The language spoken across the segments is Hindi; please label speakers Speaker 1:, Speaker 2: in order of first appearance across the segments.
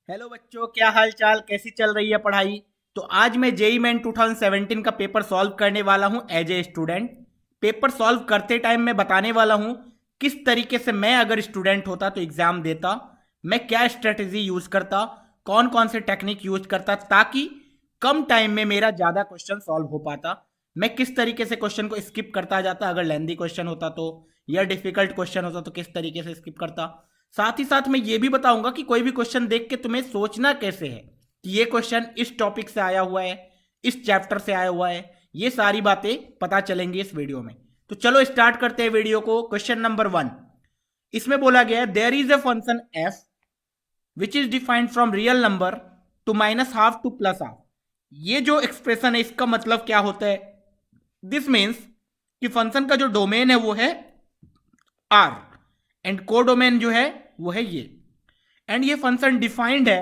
Speaker 1: हेलो बच्चों, क्या हाल चाल, कैसी चल रही है पढ़ाई। तो आज मैं जेई मेन 2017 का पेपर सॉल्व करने वाला हूं as a student. Paper solve करते टाइम मैं बताने वाला हूं किस तरीके से मैं अगर स्टूडेंट होता तो एग्जाम देता, मैं क्या स्ट्रेटेजी यूज करता, कौन कौन से टेक्निक यूज करता ताकि कम टाइम में मेरा ज़्यादा क्वेश्चन सॉल्व हो पाता। मैं किस तरीके से क्वेश्चन को स्किप करता जाता अगर लेंदी क्वेश्चन होता तो, या डिफिकल्ट क्वेश्चन होता तो किस तरीके से स्किप करता। साथ ही साथ मैं ये भी बताऊंगा कि कोई भी क्वेश्चन देख के तुम्हें सोचना कैसे है कि ये क्वेश्चन इस टॉपिक से आया हुआ है, इस चैप्टर से आया हुआ है। ये सारी बातें पता चलेंगी इस वीडियो में। तो चलो स्टार्ट करते हैं वीडियो को। क्वेश्चन नंबर 1, इसमें बोला गया है there is a function f which is defined from real number to minus half to plus half. ये जो एक्सप्रेशन है इसका मतलब क्या होता है। दिस मीन्स कि फंक्शन का जो डोमेन है वो है आर एंड कोडोमेन जो है वो है ये। एंड ये फंक्शन डिफाइंड है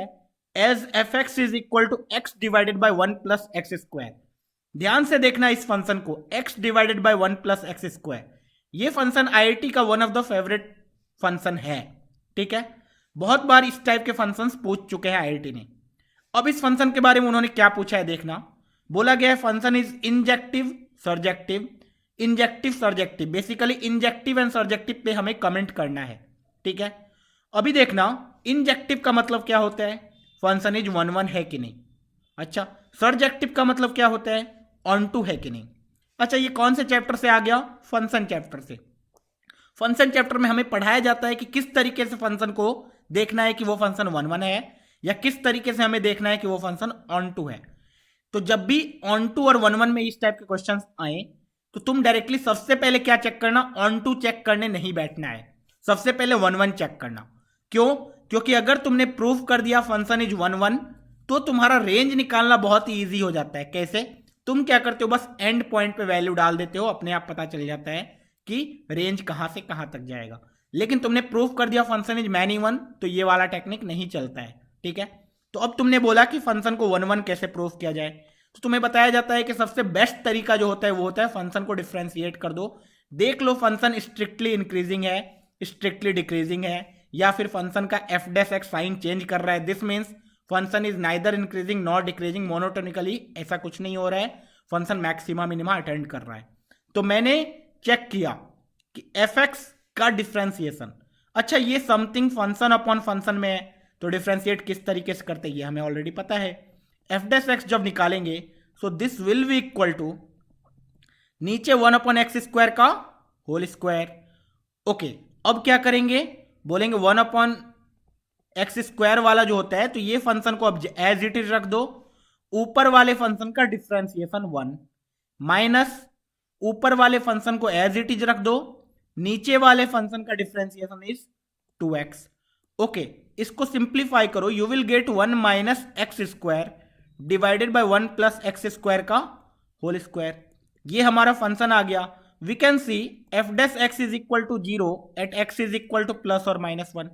Speaker 1: as f x is equal to x divided by one plus x square. ध्यान से देखना इस फंक्शन को, x divided by one plus x square. ये फंक्शन आईआईटी का one of the favourite function है। ठीक है, बहुत बार इस टाइप के फंक्शंस पूछ चुके हैं आईआईटी ने। अब इस फंक्शन के बारे में उन्होंने क्या पूछा है देखना। बोला गया है function is injective surjective. Injective surjective, basically injective and surjective पे हमें कमेंट करना है। ठीक है, अभी देखना इंजेक्टिव का मतलब क्या होता है, फंक्शन इज वन वन है कि नहीं। अच्छा, सर्जेक्टिव का मतलब क्या होता है, ऑन टू है कि नहीं। अच्छा, ये कौन से चैप्टर से आ गया, फंक्शन चैप्टर से। फंक्शन चैप्टर में हमें पढ़ाया जाता है कि किस तरीके से फंक्शन को देखना है कि वो फंक्शन वन वन है, या किस तरीके से हमें देखना है कि वो फंक्शन ऑन टू है। तो जब भी ऑन टू और वन वन में इस टाइप के क्वेश्चंस आए तो तुम डायरेक्टली सबसे पहले क्या चेक करना, ऑन टू चेक करने नहीं बैठना है, सबसे पहले वन वन चेक करना। क्यों? क्योंकि अगर तुमने प्रूफ कर दिया फंक्शन इज वन वन तो तुम्हारा रेंज निकालना बहुत ही ईजी हो जाता है। कैसे? तुम क्या करते हो, बस एंड पॉइंट पे वैल्यू डाल देते हो, अपने आप पता चल जाता है कि रेंज कहां से कहां तक जाएगा। लेकिन तुमने प्रूफ कर दिया फंक्शन इज मैनी वन तो ये वाला टेक्निक नहीं चलता है। ठीक है, तो अब तुमने बोला कि फंक्शन को वन वन कैसे प्रूफ किया जाए, तो तुम्हें बताया जाता है कि सबसे बेस्ट तरीका जो होता है वो होता है फंक्शन को डिफ्रेंशिएट कर दो। देख लो फंक्शन स्ट्रिक्टली इंक्रीजिंग है, स्ट्रिक्टली डिक्रीजिंग है, या फिर फंक्शन का f dash x sign change कर रहा है। This means function is neither increasing not decreasing monotonically, ऐसा कुछ नहीं हो रहा है, फंक्शन मैक्सिमा मिनिमा अटेंड कर रहा है। तो मैंने चेक किया कि एफ एक्स का डिफ्रेंसिएशन, अच्छा ये समथिंग फंक्शन अपॉन फंक्शन में है तो डिफ्रेंशिएट किस तरीके से करते हैं ये हमें ऑलरेडी पता है। एफ डैश एक्स जब निकालेंगे so this will be equal to नीचे वन अपॉन एक्स स्क्वायर का होल स्क्वायर। ओके, अब क्या करेंगे, बोलेंगे वन अपॉन एक्स स्क्वायर वाला जो होता है तो ये फंक्शन को अब एज इट इज रख दो, ऊपर वाले फंक्शन का डिफ्रेंसिएशन वन, माइनस ऊपर वाले फंक्शन को एज इट इज रख दो, नीचे वाले फंक्शन का डिफ्रेंसिएशन इज 2x। ओके, इसको सिंप्लीफाई करो, you will get one minus x square divided by one plus x square का होल स्क्वायर। ये हमारा फंक्शन आ गया। We can see f dash x is equal to zero at x is equal to plus और माइनस वन।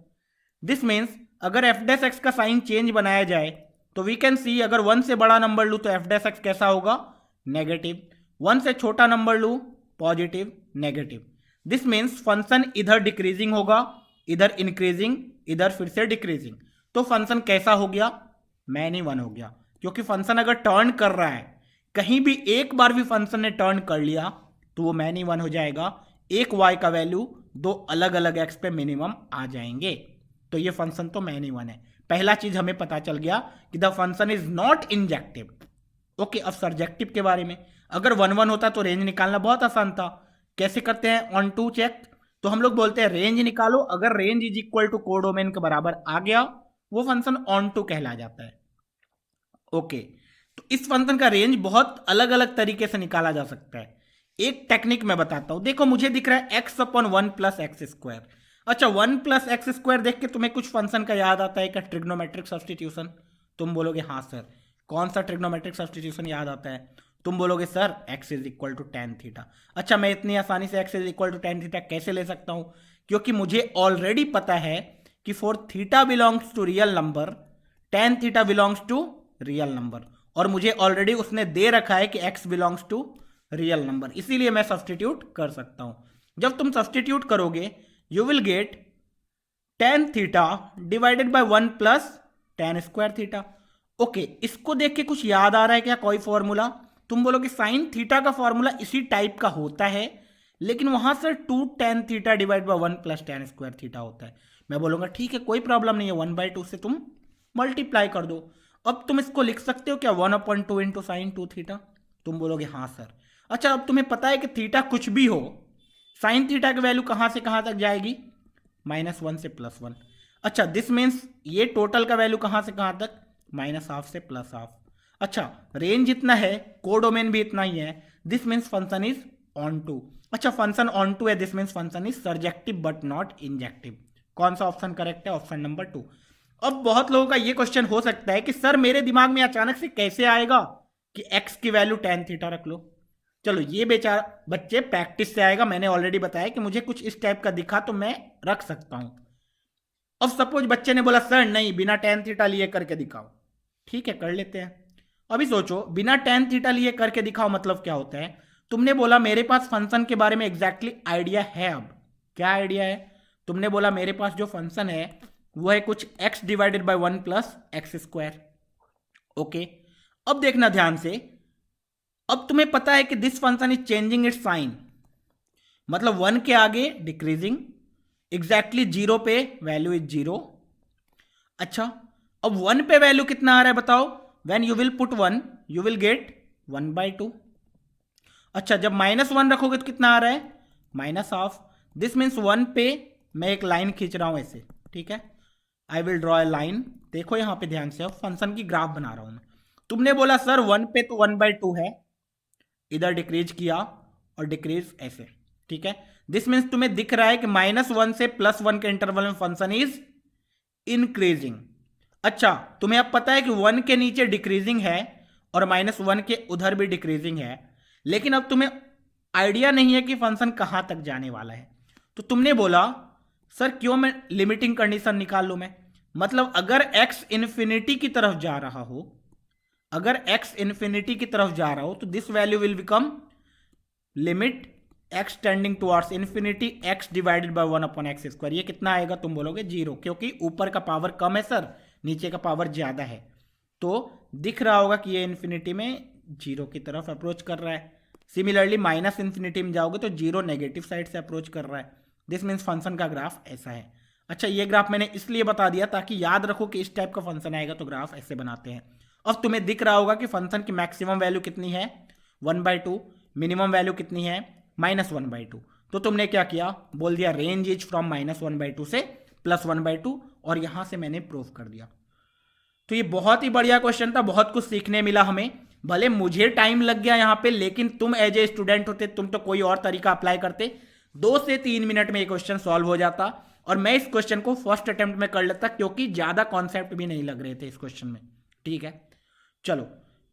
Speaker 1: दिस मीन्स अगर एफ डैश एक्स का साइन चेंज बनाया जाए तो वी कैन सी अगर वन से बड़ा नंबर लूँ तो एफ डैश एक्स कैसा होगा, नेगेटिव, वन से छोटा नंबर लूँ positive, negative. This means function इधर डिक्रीजिंग होगा, इधर इंक्रीजिंग, इधर फिर से डिक्रीजिंग। तो फंक्शन कैसा हो गया, मैनी वन हो गया। क्योंकि फंक्शन अगर टर्न कर रहा है, कहीं भी एक बार भी फंक्शन ने टर्न कर लिया तो वो मैनी वन हो जाएगा। एक वाई का वैल्यू दो अलग अलग एक्स पे मिनिमम आ जाएंगे, तो ये फंक्शन तो मैनी वन है। पहला चीज हमें पता चल गया कि the function is not injective. Okay, अब सर्जेक्टिव के बारे में, अगर वन वन होता तो रेंज निकालना बहुत आसान था। कैसे करते हैं, ऑन टू चेक, तो हम लोग बोलते हैं रेंज निकालो, अगर range is equal to codomain के बराबर आ गया वो फंक्शन ऑन टू कहला जाता है। ओके, तो इस फंक्शन का रेंज बहुत अलग अलग तरीके से निकाला जा सकता है। एक टेक्निक मैं बताता हूं, देखो मुझे दिख रहा है x upon one plus x square. अच्छा, वन प्लस एक्स स्क्वायर देख के तुम्हें कुछ फंक्शन का याद आता है क्या, ट्रिग्नोमेट्रिक सब्सटीट्यूशन। तुम बोलोगे हाँ सर। कौन सा ट्रिग्नोमेट्रिक सब्सटीट्यूशन याद आता है? तुम बोलोगे sir x is equal to tan theta. अच्छा, मैं इतनी आसानी से x is equal to tan theta कैसे ले सकता हूं? क्योंकि मुझे ऑलरेडी पता है कि for theta belongs to real number tan theta belongs to real number, और मुझे ऑलरेडी उसने दे रखा है कि x belongs to real number, इसीलिए मैं सब्सटीट्यूट कर सकता हूं। जब तुम सब्सटीट्यूट करोगे you will get tan theta divided by one plus tan square theta. Okay, इसको देख के कुछ याद आ रहा है क्या कोई फॉर्मूला? तुम बोलोगे साइन थीटा का फॉर्मूला इसी टाइप का होता है, लेकिन वहां से 2 tan theta divide by 1 plus tan square theta होता है। मैं बोलूंगा ठीक है, कोई प्रॉब्लम नहीं है, 1/2 से तुम मल्टीप्लाई कर दो। अब तुम इसको लिख सकते हो क्या 1/2 इंटू साइन 2 थीटा? तुम बोलोगे हाँ सर। अच्छा, अब तुम्हें पता है कि थीटा कुछ भी हो, साइन थीटा की वैल्यू कहां से कहां तक जाएगी? -1 से +1। अच्छा, दिस मीन्स ये टोटल का वैल्यू कहां से कहां तक? -हाफ से +हाफ। अच्छा, रेंज इतना है, कोडोमेन भी इतना ही है, this means function is onto. अच्छा, फंक्शन ऑन टू है, this means function is surjective but not injective. कौन सा ऑप्शन करेक्ट है? Option number 2। अब बहुत लोगों का ये क्वेश्चन हो सकता है कि सर मेरे दिमाग में अचानक से कैसे आएगा कि x की वैल्यू tan थीटा रख लो। चलो, ये बेचारा बच्चे प्रैक्टिस से आएगा, मैंने ऑलरेडी बताया कि मुझे कुछ इस टाइप का दिखा तो मैं रख सकता हूं। अब सपोज बच्चे ने बोला सर नहीं, बिना tan थीटा लिए करके दिखाओ। ठीक है, कर लेते हैं। अभी सोचो, बिना tan थीटा लिए करके दिखाओ मतलब क्या होता है? तुमने बोला मेरे पास फंक्शन के बारे में एग्जैक्टली आइडिया है। अब क्या आइडिया है? तुमने बोला मेरे पास जो फंक्शन है वो है कुछ x divided by 1 plus x square. Okay, अब देखना ध्यान से। अब तुम्हें पता है कि this function is changing its sign, मतलब 1 के आगे डिक्रीजिंग, एग्जैक्टली 0 पे वैल्यू इज 0। अच्छा, अब 1 पे वैल्यू कितना आ रहा है बताओ? When you will put 1 you will gate 1/2। अच्छा, जब -1 रखोगे तो कितना आ रहा है? -हाफ। दिस मीन्स 1 पे मैं एक लाइन खींच रहा हूं ऐसे। ठीक है, I will draw a line. देखो यहां पे ध्यान से, अब फंक्शन की ग्राफ बना रहा हूं मैं। तुमने बोला सर 1 पे तो 1/2 है, इधर डिक्रीज किया और डिक्रीज ऐसे। ठीक है, दिस मीन्स तुम्हें दिख रहा है कि -1 से +1 के इंटरवल में फंक्शन इज इंक्रीजिंग। अच्छा, तुम्हें अब पता है कि 1 के नीचे डिक्रीजिंग है और -1 के उधर भी डिक्रीजिंग है, लेकिन अब तुम्हें आइडिया नहीं है कि फंक्शन कहां तक जाने वाला है। तो तुमने बोला सर क्यों मैं लिमिटिंग कंडीशन निकाल लूं मैं? मतलब अगर x इन्फिनिटी की तरफ जा रहा हो, अगर x इन्फिनिटी की तरफ जा रहा हो तो this value will become limit x tending towards infinity x divided bye 1/x square. ये कितना आएगा? तुम बोलोगे 0, क्योंकि ऊपर का पावर कम है सर, नीचे का पावर ज्यादा है। तो दिख रहा होगा कि ये इन्फिनिटी में 0 की तरफ अप्रोच कर रहा है। सिमिलरली माइनस इन्फिनिटी में जाओगे तो 0 नेगेटिव साइड से अप्रोच कर रहा है। दिस मीन्स फंक्शन का ग्राफ ऐसा है। अच्छा, ये ग्राफ मैंने इसलिए बता दिया ताकि याद रखो कि इस टाइप का फंक्शन आएगा तो ग्राफ ऐसे बनाते हैं। अब तुम्हें दिख रहा होगा कि फंक्शन की मैक्सिमम वैल्यू कितनी है? 1/2। मिनिमम वैल्यू कितनी है? -1/2। तो तुमने क्या किया? बोल दिया रेंज इज फ्रॉम -1/2 से +1/2, और यहां से मैंने प्रूव कर दिया। तो ये बहुत ही बढ़िया क्वेश्चन था, बहुत कुछ सीखने मिला हमें। भले मुझे टाइम लग गया यहाँ पे, लेकिन तुम एज ए स्टूडेंट होते तुम तो कोई और तरीका अप्लाई करते, 2 से 3 मिनट में ये क्वेश्चन सॉल्व हो जाता। और मैं इस क्वेश्चन को फर्स्ट अटेम्प्ट में कर लेता, क्योंकि ज्यादा कॉन्सेप्ट भी नहीं लग रहे थे इस क्वेश्चन में। ठीक है, चलो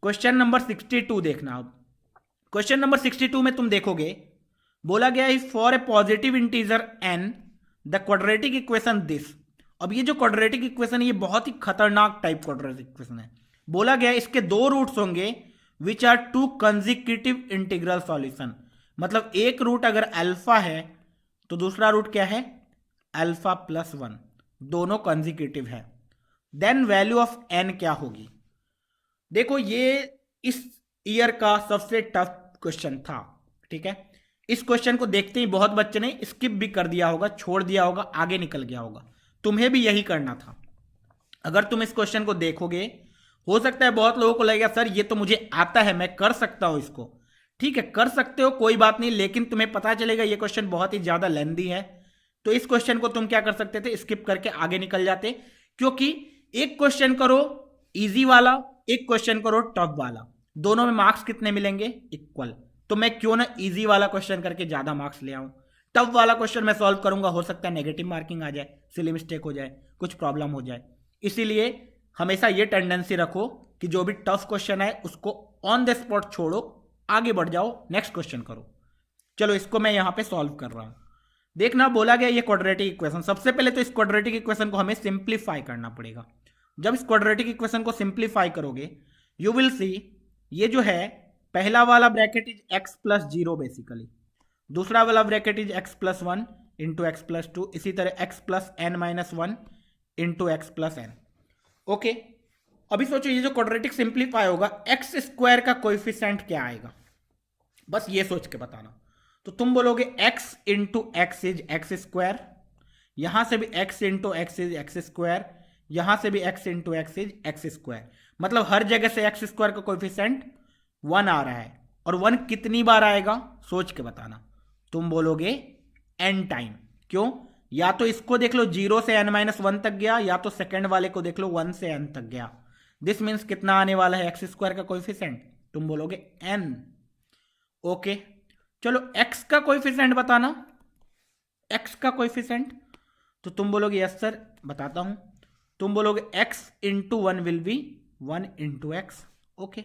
Speaker 1: क्वेश्चन नंबर 62 देखना। अब क्वेश्चन नंबर 62 में तुम देखोगे बोला गया is for a positive integer n the quadratic equation this. अब ये जो क्वाड्रेटिक इक्वेशन है ये बहुत ही खतरनाक टाइप क्वाड्रेटिक इक्वेशन है। बोला गया इसके 2 रूट्स होंगे which are 2 consecutive integral solution. मतलब एक रूट अगर अल्फा है तो दूसरा रूट क्या है? अल्फा +1, दोनों कंसेक्यूटिव है। देन वैल्यू ऑफ n क्या होगी? देखो, ये इस ईयर का सबसे टफ क्वेश्चन था। ठीक है, इस क्वेश्चन को देखते ही बहुत बच्चे ने स्किप भी कर दिया होगा, छोड़ दिया होगा, आगे निकल गया होगा। तुम्हें भी यही करना था। अगर तुम इस क्वेश्चन को देखोगे, हो सकता है बहुत लोगों को लगेगा सर ये तो मुझे आता है, मैं कर सकता हूं इसको। ठीक है, कर सकते हो, कोई बात नहीं, लेकिन तुम्हें पता चलेगा ये क्वेश्चन बहुत ही ज्यादा लेंथी है। तो इस क्वेश्चन को तुम क्या कर सकते थे? स्किप करके आगे निकल जाते, क्योंकि एक क्वेश्चन करो इजी वाला, एक क्वेश्चन करो टफ वाला, दोनों में मार्क्स कितने मिलेंगे? इक्वल। तो मैं क्यों ना इजी वाला क्वेश्चन करके ज्यादा मार्क्स ले आऊं। टफ वाला क्वेश्चन मैं सॉल्व करूंगा, हो सकता है नेगेटिव मार्किंग आ जाए, सिली मिस्टेक हो जाए, कुछ प्रॉब्लम हो जाए। इसीलिए हमेशा ये टेंडेंसी रखो कि जो भी टफ क्वेश्चन है उसको ऑन द स्पॉट छोड़ो, आगे बढ़ जाओ, नेक्स्ट क्वेश्चन करो। चलो इसको मैं यहां पे सॉल्व कर रहा हूं। देखना, बोला गया ये क्वाड्रेटिक इक्वेशन। सबसे पहले तो इस क्वाड्रेटिक इक्वेशन को हमें सिंप्लीफाई करना पड़ेगा। जब इस क्वाड्रेटिक इक्वेशन को सिंप्लीफाई करोगे यू विल सी, ये जो है पहला वाला ब्रैकेट इज x+0 बेसिकली, दूसरा वाला bracket is x+1 into x+2, इसी तरह x+n-1 इंटू x+n। ओके, अभी सोचो ये जो क्वाड्रेटिक सिंप्लीफाई होगा, एक्स स्क्वायर का कोएफिशिएंट क्या आएगा, बस ये सोच के बताना। तो तुम बोलोगे x into x is x square, यहां से भी x into x is x square, यहां से भी x into x is x square, मतलब हर जगह से एक्स स्क्वायर का कोएफिशिएंट 1 आ रहा है। और 1 कितनी बार आएगा सोच के बताना। तुम बोलोगे n टाइम। क्यों? या तो इसको देख लो 0 से n-1 तक गया, या तो सेकंड वाले को देख लो 1 से n तक गया। दिस मीन्स कितना आने वाला है एक्स स्क्वायर का कोएफिशिएंट? तुम बोलोगे n। ओके, चलो x का कोएफिशिएंट बताना, x का कोएफिशिएंट। तो तुम बोलोगे यस सर बताता हूं। तुम बोलोगे x into 1 will be 1 into x. Okay,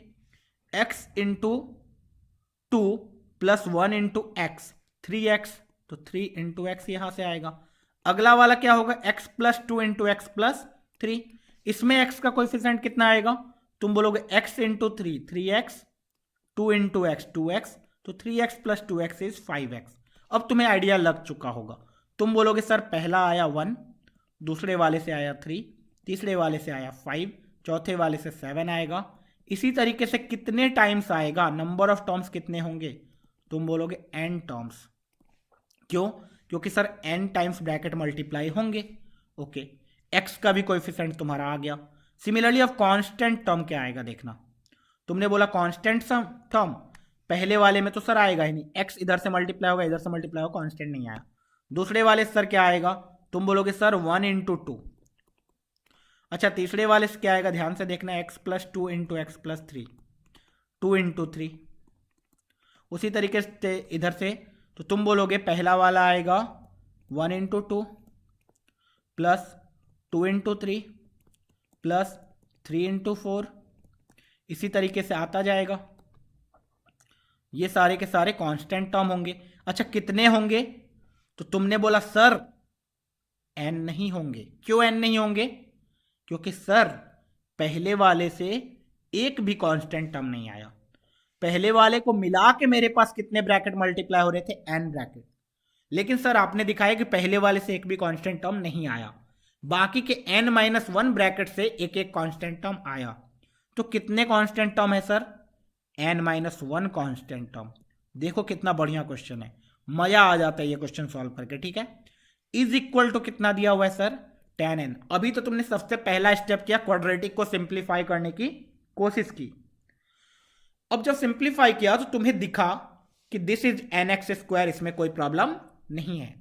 Speaker 1: x into 2 plus 1 into x 3x, तो 3 इंटू एक्स यहां से आएगा। अगला वाला क्या होगा, x plus 2 into x plus 3, इसमें x का कोएफिशिएंट कितना आएगा? तुम बोलोगे x into 3 3x, 2 into x 2x, तो 3x plus 2x is 5x। अब तुम्हें आइडिया लग चुका होगा। तुम बोलोगे सर पहला आया 1, दूसरे वाले से आया 3, तीसरे वाले से आया 5, चौथे वाले से 7 आएगा। इसी तरीके से कितने टाइम्स आएगा, नंबर ऑफ टर्म्स कितने होंगे? तुम बोलोगे n टर्म्स। क्यों? क्योंकि sir n times bracket multiply होंगे। ओके, x का भी कोएफिशिएंट तुम्हारा आ गया। सिमिलरली अब कांस्टेंट टर्म क्या आएगा देखना। तुमने बोला कांस्टेंट टर्म, पहले वाले में तो सर आएगा ही नहीं, x इधर से मल्टीप्लाई होगा इधर से मल्टीप्लाई होगा, कांस्टेंट नहीं आया। दूसरे वाले सर क्या आएगा? तुम बोलोगे सर 1 इंटू 2। अच्छा, तीसरे वाले से क्या आएगा, ध्यान से देखना, x plus 2 into x plus 3, 2 into 3। उसी तरीके से इधर से, तो तुम बोलोगे पहला वाला आएगा 1 into 2 plus 2 into 3 plus 3 into 4, इसी तरीके से आता जाएगा। ये सारे के सारे कांस्टेंट टर्म होंगे। अच्छा, कितने होंगे? तो तुमने बोला सर n नहीं होंगे। क्यों n नहीं होंगे? क्योंकि सर पहले वाले से एक भी कांस्टेंट टर्म नहीं आया। पहले वाले को मिला के मेरे पास कितने ब्रैकेट मल्टीप्लाई हो रहे थे? n bracket. लेकिन सर आपने दिखाया कि पहले वाले से एक भी कांस्टेंट टर्म नहीं आया, बाकी के n-1 ब्रैकेट से एक एक कांस्टेंट टर्म आया। तो कितने कांस्टेंट टर्म है सर? n-1 constant term. देखो कितना बढ़िया क्वेश्चन है, मजा आ जाता है ये क्वेश्चन सॉल्व करके। ठीक है, इज इक्वल टू कितना दिया हुआ है सर? tan n। अभी तो तुमने सबसे पहला स्टेप किया, क्वाड्रेटिक को सिंप्लीफाई करने की कोशिश की। अब जब सिंप्लीफाई किया तो तुम्हें दिखा कि दिस इज nx स्क्वायर, इसमें कोई प्रॉब्लम नहीं है।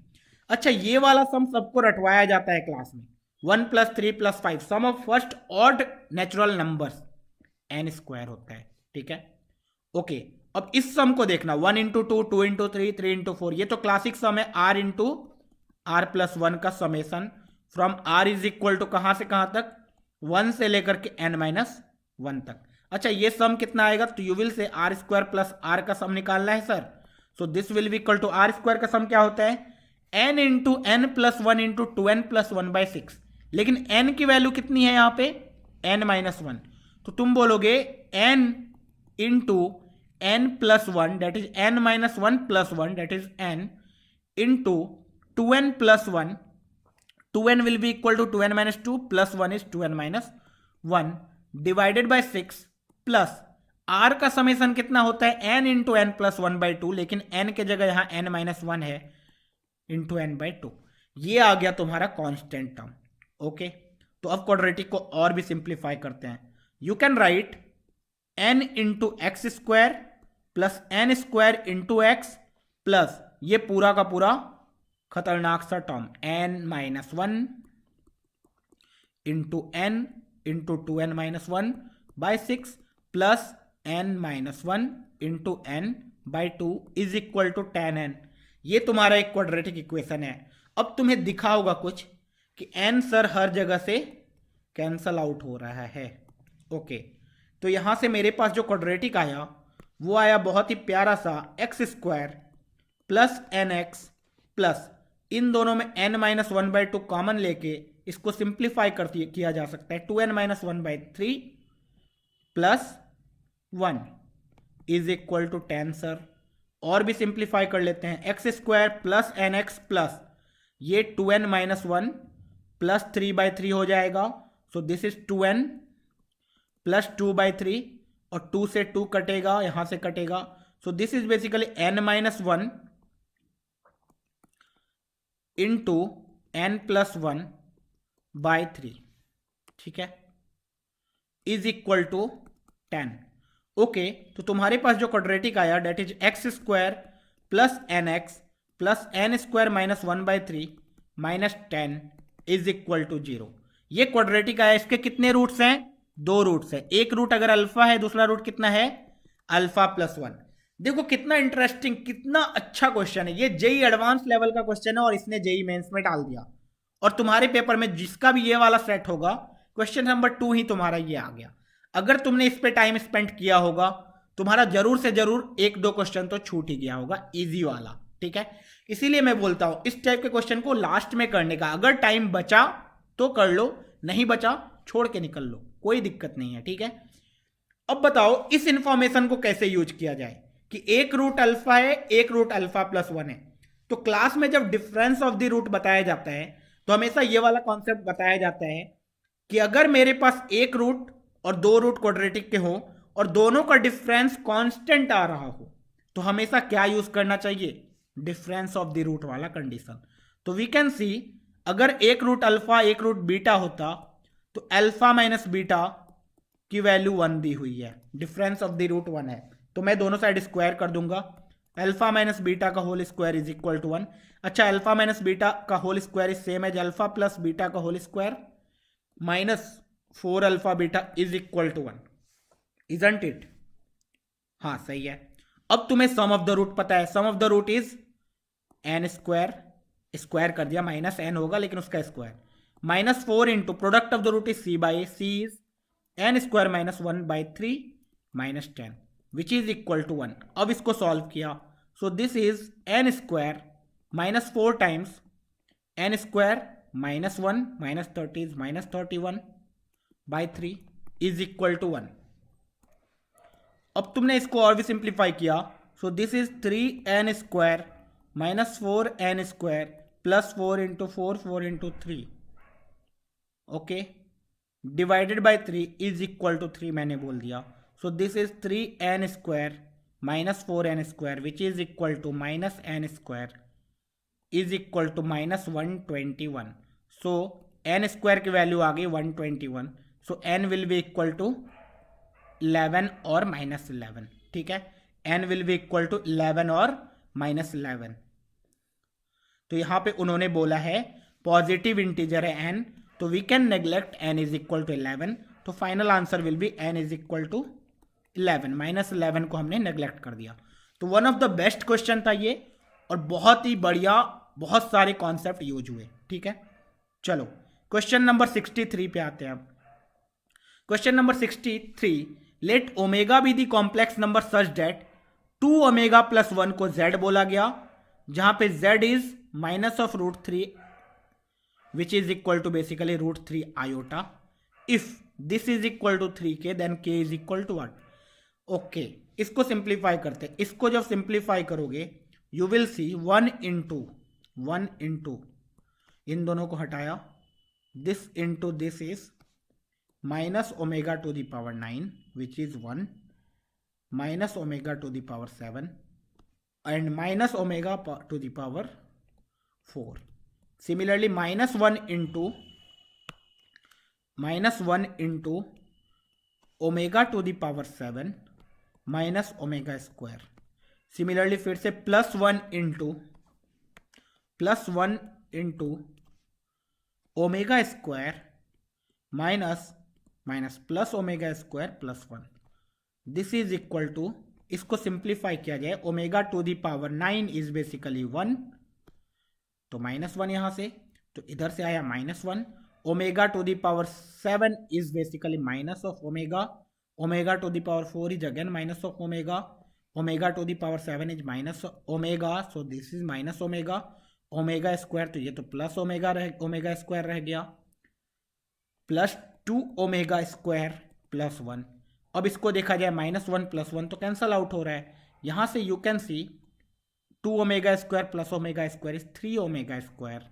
Speaker 1: अच्छा, ये वाला सम सबको रटवाया जाता है क्लास में, 1 plus 3 plus 5, sum of first odd natural numbers n square होता है। ठीक है, ओके, अब इस सम को देखना, 1 इंटू 2, 2 इंटू 3, 3 इंटू 4, ये तो क्लासिक सम है, r इंटू आर प्लस 1 का summation from r is equal to कहां से कहां तक? 1 से लेकर के n-1 तक। अच्छा, ये सम कितना आएगा? तो you will say r square plus r का सम निकालना है sir. So this will be equal to, r square का सम क्या होता है? n into n plus 1 into 2n plus 1/6, लेकिन n की वैल्यू कितनी है यहाँ पे? n-1। तो तुम बोलोगे n into n plus 1 that is n-1 plus 1 that is n into 2n plus 1, 2n will be equal to 2n minus 2 plus 1 is 2n minus 1 divided by 6 plus r का समेसन कितना होता है? n इंटू n प्लस 1/2, लेकिन n के जगह यहां n-1 है, इंटू n/2। ये आ गया तुम्हारा कांस्टेंट टर्म। ओके, तो अब क्वाड्रेटिक को और भी सिंप्लीफाई करते हैं। You can write n into x square plus n square into x plus ये पूरा का पूरा खतरनाक सा term n-1 into n into 2n-1/6 plus n-1 into n/2 is equal to tan n। ये तुम्हारा एक क्वाड्रेटिक इक्वेशन है। अब तुम्हें दिखा होगा कुछ कि n सर हर जगह से कैंसल आउट हो रहा है। ओके, तो यहां से मेरे पास जो क्वाड्रेटिक आया वो आया बहुत ही प्यारा सा X square plus N x plus, इन दोनों में n-1/2 कॉमन लेके इसको सिंप्लीफाई किया जा सकता है, 2n-1/3 plus 1 is equal to 10 sir. और भी सिंप्लीफाई कर लेते हैं, x square plus N x plus ये 2n-1 प्लस 3/3 हो जाएगा, सो दिस इज 2n प्लस 2/3 और 2 से 2 कटेगा, यहां से कटेगा, सो this is basically n-1 into n+1/3, ठीक है, इज इक्वल टू 10। ओके, तो तुम्हारे पास जो क्वाड्रेटिक आया that is x² plus nx plus n² minus 1/3 minus 10 is equal to 0। ये क्वाड्रेटिक आया, इसके कितने रूट्स हैं? 2 रूट्स हैं। एक रूट अगर अल्फा है, दूसरा रूट कितना है? α+1। देखो कितना इंटरेस्टिंग, कितना अच्छा क्वेश्चन है ये। जेई एडवांस लेवल का क्वेश्चन है और इसने जेई मेंस में डाल दिया। और तुम्हारे पेपर में जिसका भी ये वाला सेट होगा, क्वेश्चन नंबर 2 ही तुम्हारा ये आ गया। अगर तुमने इस पे टाइम स्पेंड किया होगा, तुम्हारा जरूर से जरूर 1-2 क्वेश्चन तो छूट ही गया होगा, इजी वाला, ठीक है। इसीलिए मैं बोलता हूं इस टाइप के क्वेश्चन को लास्ट में करने का। अगर टाइम बचा तो कर लो, नहीं बचा छोड़ के निकल लो, कोई दिक्कत नहीं है, ठीक है। अब बताओ इस इंफॉर्मेशन को कैसे यूज किया जाए कि एक रूट अल्फा है, एक रूट α+1 है। तो क्लास में जब डिफरेंस ऑफ द रूट बताया जाता है तो हमेशा ये वाला कॉन्सेप्ट बताया जाता है कि अगर मेरे पास एक रूट और 2 रूट क्वाड्रेटिक के हो और दोनों का डिफरेंस कांस्टेंट आ रहा हो, तो हमेशा क्या यूज करना चाहिए? डिफरेंस ऑफ द रूट वाला कंडीशन। तो वी कैन सी, अगर एक रूट अल्फा एक रूट बीटा होता तो अल्फा माइनस बीटा की वैल्यू 1 दी हुई है, डिफरेंस ऑफ द रूट 1 है, तो मैं दोनों साइड स्क्वायर कर दूंगा। अल्फा माइनस बीटा का whole square is equal to 1। अच्छा, अल्फा माइनस बीटा का whole square is same as alpha plus beta का whole square minus 4 alpha beta is equal to 1, isn't it? हाँ सही है। अब तुम्हें सम ऑफ द रूट पता है, sum of the root is n², square कर दिया, माइनस n होगा लेकिन उसका square, minus 4 into product of the root is c is n² minus 1/3 minus 10 which is equal to 1। अब इसको सॉल्व किया, so this is n² minus 4 times n² minus 1 minus 30 is minus 31/3 is equal to 1। अब तुमने इसको और भी सिंप्लीफाई किया, so this is 3n² minus 4n² plus 4 into 4 into 3, okay, divided by 3 is equal to 3 मैंने बोल दिया। So this is 3n² minus 4n² which is equal to minus n² is equal to minus 121। So n² की वैल्यू आ गई 121। So n will be equal to 11 और माइनस 11, ठीक है, n will be equal to 11 और माइनस 11। तो यहां पे उन्होंने बोला है पॉजिटिव इंटीजर है n, तो we can neglect n is equal to 11, तो final answer will be n is equal to 11, minus 11 को हमने नेग्लेक्ट कर दिया। तो one of the best question था ये और बहुत ही बढ़िया, बहुत सारे कॉन्सेप्ट यूज हुए, ठीक है। चलो क्वेश्चन नंबर 63 पे आते हैं। अब question number 63, let omega be the complex number such that 2ω+1 को z बोला गया, जहां पे z is minus of √3 which is equal to basically √3 iota. If this is equal to 3k then k is equal to what? Okay, इसको सिंप्लीफाई करते, इसको जब सिंप्लीफाई करोगे यू विल सी 1 इंटू इन दोनों को हटाया, this into this is minus omega to the power 9 which is 1 minus omega to the power 7 and minus omega to the power 4. Similarly, minus 1 into omega to the power 7 minus omega square. Similarly, फिर से plus 1 into omega square minus plus omega square plus 1. This is equal to, इसको सिंप्लीफाई किया जाए, omega to the power 9 is basically 1, तो -1 यहां से, तो इधर से आया -1, omega to the power 7 is basically minus of omega, omega to the power 4 is again minus of omega, omega to the power 7 is minus omega, so this is minus omega, omega square, तो ये तो प्लस ओमेगा स्क्वायर रह गया, प्लस 2 ओमेगा स्क्वायर प्लस 1। अब इसको देखा जाए -1 प्लस 1 तो कैंसल आउट हो रहा है, यहां से you can C 2 omega square plus omega square is 3 omega square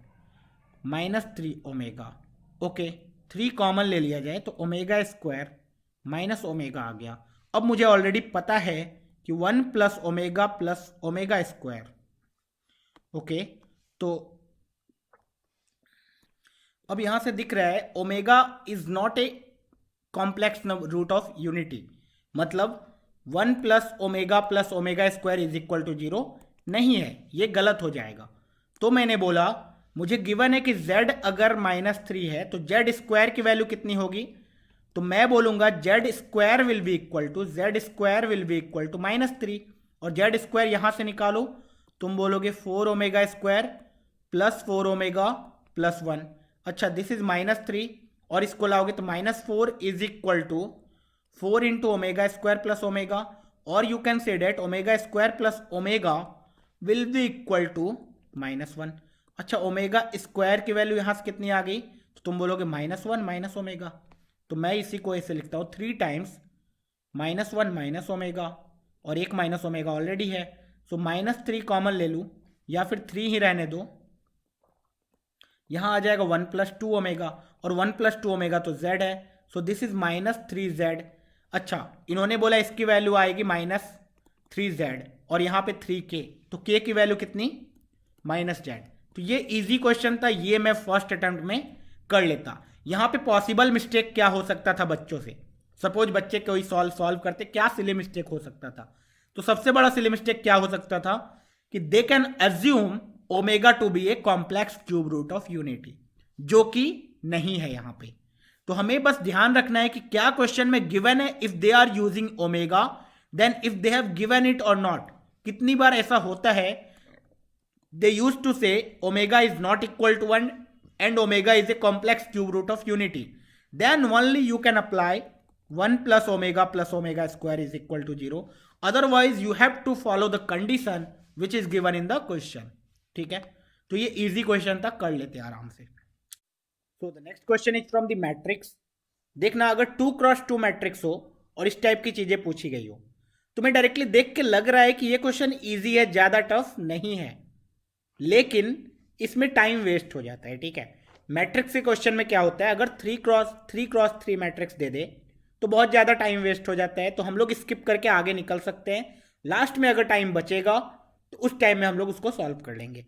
Speaker 1: minus 3 omega, okay, 3 common ले लिया जाए तो ओमेगा स्क्वायर माइनस ओमेगा आ गया। अब मुझे ऑलरेडी पता है कि 1 प्लस ओमेगा स्क्वायर। ओके, तो अब यहां से दिख रहा है omega is not a complex root of unity, मतलब 1 plus omega square is equal to 0 नहीं है, ये गलत हो जाएगा। तो मैंने बोला मुझे गिवन है कि z अगर -3 है तो z स्क्वायर की वैल्यू कितनी होगी, तो मैं बोलूंगा z square will be equal to -3, और z स्क्वायर यहां से निकालो, तुम बोलोगे 4 omega square plus 4 omega plus 1। अच्छा, दिस इज -3 और इसको लाओगे तो -4 is equal to 4 into omega square plus omega, और you can say that omega square plus omega will be equal to -1। अच्छा, ओमेगा स्क्वायर की वैल्यू यहां से कितनी आ गई, तो तुम बोलोगे -1 माइनस ओमेगा, तो मैं इसी को ऐसे लिखता हूं 3 टाइम्स -1 माइनस ओमेगा, और एक माइनस ओमेगा ऑलरेडी है, सो -3 कॉमन ले लूँ या फिर 3 ही रहने दो, यहां आ जाएगा 1 प्लस 2 ओमेगा, और 1 प्लस 2 ओमेगा तो z है, सो दिस इज -3z। अच्छा, इन्होंने बोला इसकी वैल्यू आएगी -3z और यहाँ पे 3k, तो k की वैल्यू कितनी -z। तो ये इजी क्वेश्चन था, ये मैं फर्स्ट अटेम्प्ट में कर लेता। यहाँ पे पॉसिबल मिस्टेक क्या हो सकता था बच्चों से, सपोज बच्चे कोई सॉल्व करते, क्या सिली मिस्टेक हो सकता था, तो सबसे बड़ा सिली मिस्टेक क्या हो सकता था कि they can assume omega to be a complex cube root of unity, जो कि नहीं है यहाँ पे। तो हमें बस ध्यान रखना है कि क्या क्वेश्चन में गिवन है, if they are using omega then if they have given it और नॉट। कितनी बार ऐसा होता है, they use to say omega is not equal to 1 and omega is a complex cube root of unity, then only you can apply 1 plus omega square is equal to 0, otherwise you have to follow the condition which is given in the question। ठीक है, तो ये easy question था, कर लेते हैं आराम से। So the next question is from the matrix। देखना, अगर 2 क्रॉस 2 मैट्रिक्स हो और इस टाइप की चीजें पूछी गई हो, तुम्हें डायरेक्टली देख के लग रहा है कि ये क्वेश्चन ईजी है, ज्यादा टफ नहीं है, लेकिन इसमें टाइम वेस्ट हो जाता है। ठीक है, मैट्रिक्स के क्वेश्चन में क्या होता है, अगर 3 क्रॉस 3 मैट्रिक्स दे दे तो बहुत ज़्यादा टाइम वेस्ट हो जाता है, तो हम लोग स्किप करके आगे निकल सकते हैं। लास्ट में अगर टाइम बचेगा तो उस टाइम में हम लोग उसको सॉल्व कर लेंगे।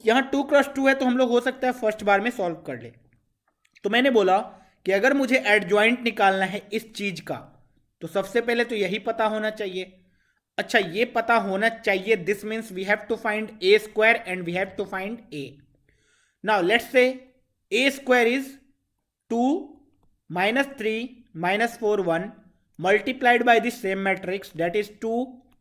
Speaker 1: यहाँ 2 क्रॉस 2 है तो हम लोग हो सकता है फर्स्ट बार में सॉल्व कर ले। तो मैंने बोला कि अगर मुझे एडजॉइंट निकालना है इस चीज़ का, तो सबसे पहले तो यही पता होना चाहिए। अच्छा, ये पता होना चाहिए, this means we have to find a square and we have to find a. Now let's say a square is 2 -3 -4 1 multiplied by this same matrix that is 2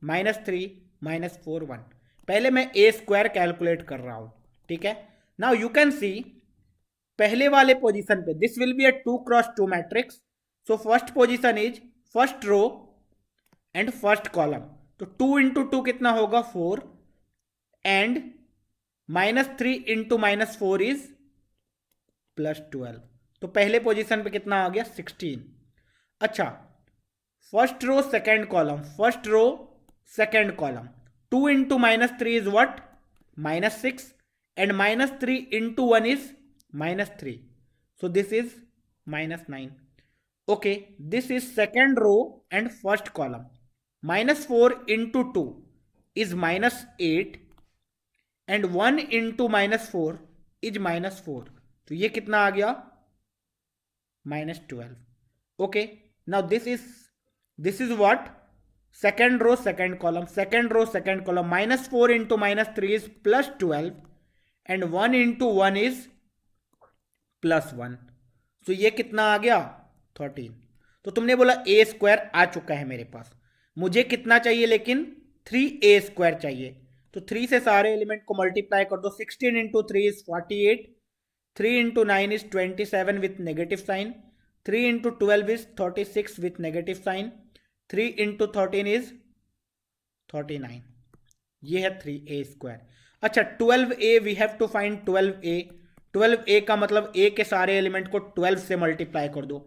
Speaker 1: -3 -4 1। पहले मैं ए स्क्वायर कैलकुलेट कर रहा हूं। ठीक है, नाउ यू कैन सी पहले वाले पोजीशन पे this will be a 2 cross 2 matrix, so first position is first row and first column, तो 2 इंटू 2 कितना होगा 4 एंड -3 इंटू -4 इज +12, तो पहले पोजीशन पे कितना आ गया 16। अच्छा, first row second column, first row second column, 2 into -3 is what -6 and -3 into 1 is -3, so this is -9। Okay, this is second row and first column, -4 into 2 is -8 and 1 into -4 is -4, तो ये कितना आ गया -12। Okay, now this is what second row second column, second row second column, -4 into -3 is +12 and 1 into 1 is +1, तो ये कितना आ गया 13। तो तुमने बोला ए स्क्वायर आ चुका है मेरे पास, मुझे कितना चाहिए लेकिन 3a स्क्वायर चाहिए, तो 3 से सारे एलिमेंट को मल्टीप्लाई कर दो, 16 into 3 is 48, 3 into 9 is 27 with negative sign, 3 into 12 is 36 with negative sign, 3 into 13 is 39, ये है 3a स्क्वायर। अच्छा, 12a we have to find 12a, 12a का मतलब a के सारे एलिमेंट को 12 से मल्टीप्लाई कर दो,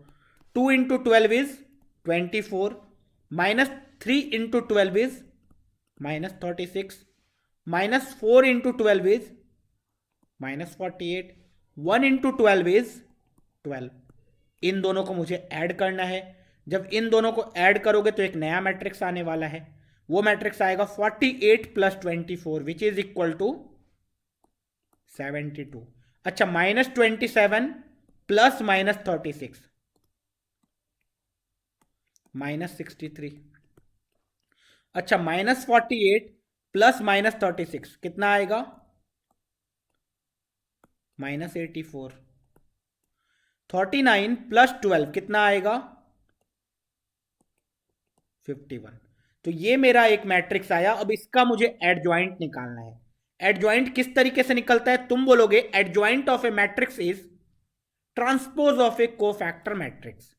Speaker 1: 2 into 12 is 24, -3 into 12 is -36, -4 into 12 is -48, 1 into 12 is 12। इन दोनों को मुझे ऐड करना है। जब इन दोनों को ऐड करोगे तो एक नया मैट्रिक्स आने वाला है। वो मैट्रिक्स आएगा 48 plus 24 which is equal to 72। अच्छा, -27 प्लस -36 -63। अच्छा, -48 प्लस -36 कितना आएगा? -84। 39 प्लस 12 कितना आएगा? 51। तो ये मेरा एक मैट्रिक्स आया। अब इसका मुझे एडजॉइंट निकालना है। एडजॉइंट किस तरीके से निकलता है? तुम बोलोगे adjoint of A matrix is transpose of A cofactor matrix.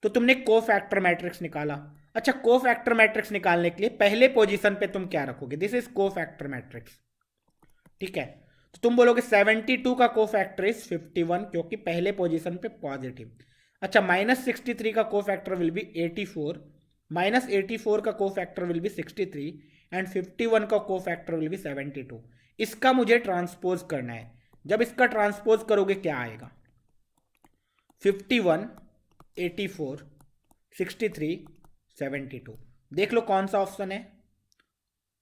Speaker 1: तो तुमने कोफैक्टर मैट्रिक्स निकाला। अच्छा, कोफैक्टर मैट्रिक्स निकालने के लिए पहले पोजीशन पे तुम क्या रखोगे? दिस इज कोफैक्टर मैट्रिक्स, ठीक है। तो तुम बोलोगे 72 का कोफैक्टर इज 51 क्योंकि पहले पोजीशन पे पॉजिटिव। अच्छा, -63 का कोफैक्टर विल बी 84, -84 का कोफैक्टर विल बी 63 एंड 51 का कोफैक्टर विल बी 72। इसका मुझे ट्रांसपोज करना है। जब इसका ट्रांसपोज करोगे क्या आएगा? 51, 84, 63, 72। देख लो कौन सा ऑप्शन है।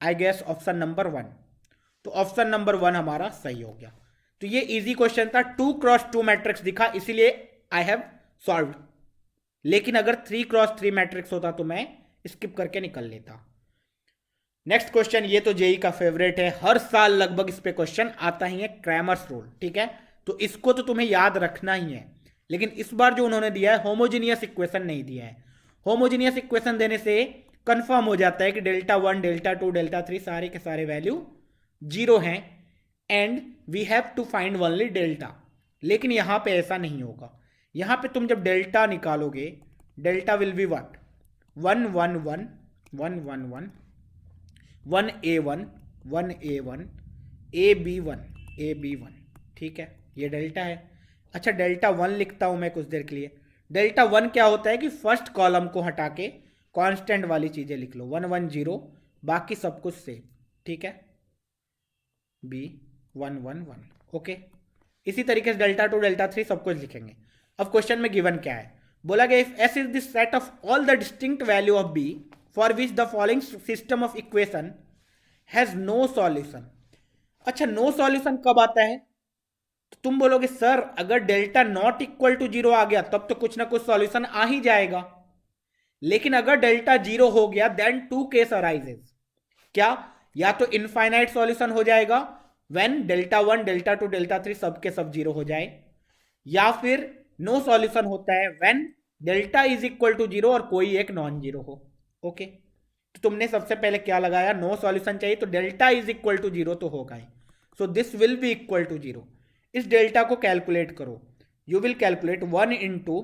Speaker 1: I guess option number 1। तो ऑप्शन नंबर 1 हमारा सही हो गया। तो ये इजी क्वेश्चन था। 2x2 मैट्रिक्स दिखा इसीलिए आई हैव सॉल्व्ड। लेकिन अगर 3x3 मैट्रिक्स होता तो मैं स्किप करके निकल लेता। नेक्स्ट क्वेश्चन, ये तो जेई का फेवरेट है। हर साल लगभग इस पे क्वेश्चन आता ही है, क्रैमर्स रूल, ठीक है। तो इसको तो तुम्हें याद रखना ही है। लेकिन इस बार जो उन्होंने दिया है होमोजीनियस इक्वेशन नहीं दिया है। होमोजीनियस इक्वेशन देने से कंफर्म हो जाता है कि Δ1, Δ2, Δ3 सारे के सारे वैल्यू 0 हैं and we have to find only delta. लेकिन यहां पे ऐसा नहीं होगा। यहां पे तुम जब डेल्टा निकालोगे, delta will be what? 1 1 1 1 1 1 1a1 1a1 ab1 ab1, ठीक है, ये डेल्टा है। अच्छा, Δ1 लिखता हूं मैं कुछ देर के लिए। Δ1 क्या होता है कि फर्स्ट कॉलम को हटा के कांस्टेंट वाली चीजें लिख लो, 1 1 0, बाकी सब कुछ सेम, ठीक है, b 1 1 1, ओके। इसी तरीके से Δ2 Δ3 सब कुछ लिखेंगे। अब क्वेश्चन में गिवन क्या है? बोला गया if s is the set of all the distinct value of b for which the following system of equation has no solution. अच्छा, नो सॉल्यूशन कब आता है? तो तुम बोलोगे सर अगर डेल्टा नॉट इक्वल टू 0 आ गया तब तो कुछ ना कुछ सॉल्यूशन आ ही जाएगा। लेकिन अगर डेल्टा 0 हो गया देन टू केस अराइजेस। क्या? या तो इनफाइनाइट सॉल्यूशन हो जाएगा व्हेन Δ1 Δ2 Δ3 सब के सब 0 हो जाए, या फिर नो सॉल्यूशन होता है when delta is equal to 0 और कोई एक नॉन जीरो हो, ओके। तो तुमने सबसे पहले क्या लगाया? नो सॉल्यूशन चाहिए तो डेल्टा इज इक्वल टू 0 तो होगा ही। So this will be equal to 0। इस डेल्टा को कैलकुलेट करो। You will calculate 1 into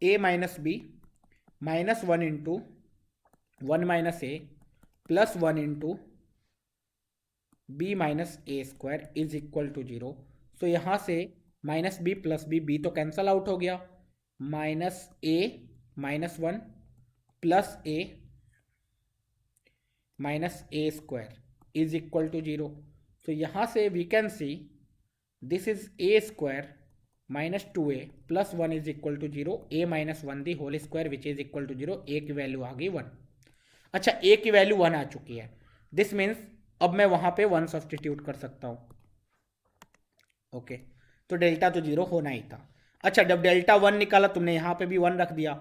Speaker 1: A minus B minus 1 into 1 minus A plus 1 into B minus A square is equal to 0। So यहां से माइनस बी प्लस बी तो कैंसल आउट हो गया, minus A minus 1 plus A minus A square is equal to 0। So यहां से we can see this is a square minus 2a plus 1 is equal to 0, a minus 1 the whole square which is equal to 0। a की वैल्यू आ गई 1। अच्छा, a की वैल्यू 1 आ चुकी है। दिस मीन्स अब मैं वहां पे 1 सब्सटीट्यूट कर सकता हूं, ओके। तो डेल्टा तो 0 होना ही था। अच्छा, जब Δ1 निकाला तुमने यहां पे भी 1 रख दिया।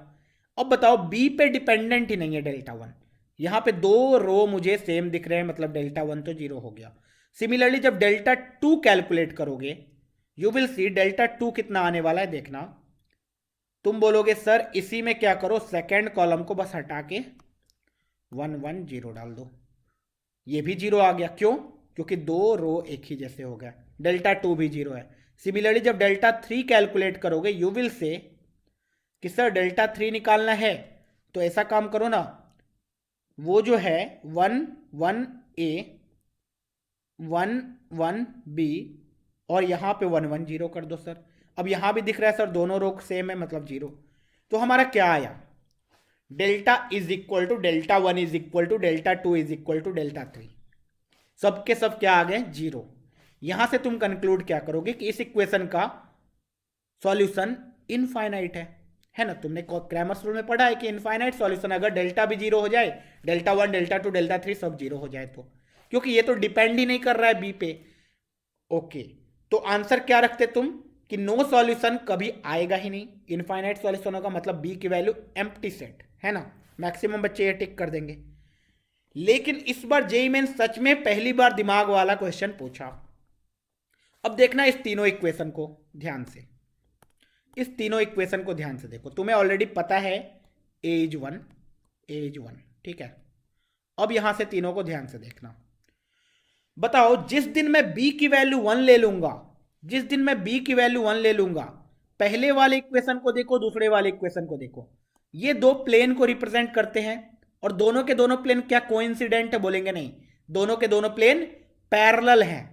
Speaker 1: अब बताओ b पे डिपेंडेंट ही नहीं है Δ1। यहां पे दो रो मुझे सेम दिख रहे हैं, मतलब Δ1 तो 0 हो गया। सिमिलरली जब Δ2 कैलकुलेट करोगे यू विल सी Δ2 कितना आने वाला है, देखना। तुम बोलोगे सर इसी में क्या करो, सेकेंड कॉलम को बस हटा के 1 1 0 डाल दो। ये भी 0 आ गया, क्यों? क्योंकि दो रो एक ही जैसे हो गया। Δ2 भी 0 है। सिमिलरली जब Δ3 कैलकुलेट करोगे यू विल से कि सर Δ3 निकालना है तो ऐसा काम करो ना, वो जो है 1 1 a 1 1 b और यहां पे 1 1 0 कर दो सर। अब यहां भी दिख रहा है सर दोनों रो सेम है, मतलब 0। तो हमारा क्या आया? Delta is equal to Δ1 is equal to Δ2 is equal to Δ3। सबके सब क्या आ गए? 0। यहां से तुम कंक्लूड क्या करोगे कि इस इक्वेशन का सॉल्यूशन इनफाइनाइट है ना। तुमने क्रैमर्स रूल में पढ़ा है कि इनफाइनाइट सॉल्यूशन अगर डेल्टा भी जीरो हो जाए, डेल्टा 1 डेल्टा 2 डेल्टा 3 सब जीरो हो जाए तो, क्योंकि ये तो डिपेंड ही नहीं कर रहा है बी पे। ओके, तो आंसर क्या रखते तुम कि नो सॉल्यूशन कभी आएगा ही नहीं, इनफाइनाइट सॉल्यूशन होगा, मतलब बी की वैल्यू एम्प्टी सेट है ना। मैक्सिमम बच्चे ये टिक कर देंगे। लेकिन इस बार जेईई मेन सच में पहली बार दिमाग वाला क्वेश्चन पूछा। अब देखना इस तीनों इक्वेशन को ध्यान से, इस तीनों इक्वेशन को ध्यान से देखो। तुम्हें ऑलरेडी पता है ए इज वन, ठीक है। अब यहां से तीनों को ध्यान से देखना। बताओ, जिस दिन मैं b की वैल्यू 1 ले लूंगा, जिस दिन मैं b की वैल्यू 1 ले लूंगा, पहले वाले इक्वेशन को देखो, दूसरे वाले इक्वेशन को देखो, ये दो प्लेन को रिप्रेजेंट करते हैं। और दोनों के दोनों प्लेन क्या कोइंसिडेंट है? बोलेंगे नहीं। दोनों के दोनों प्लेन पैरेलल हैं।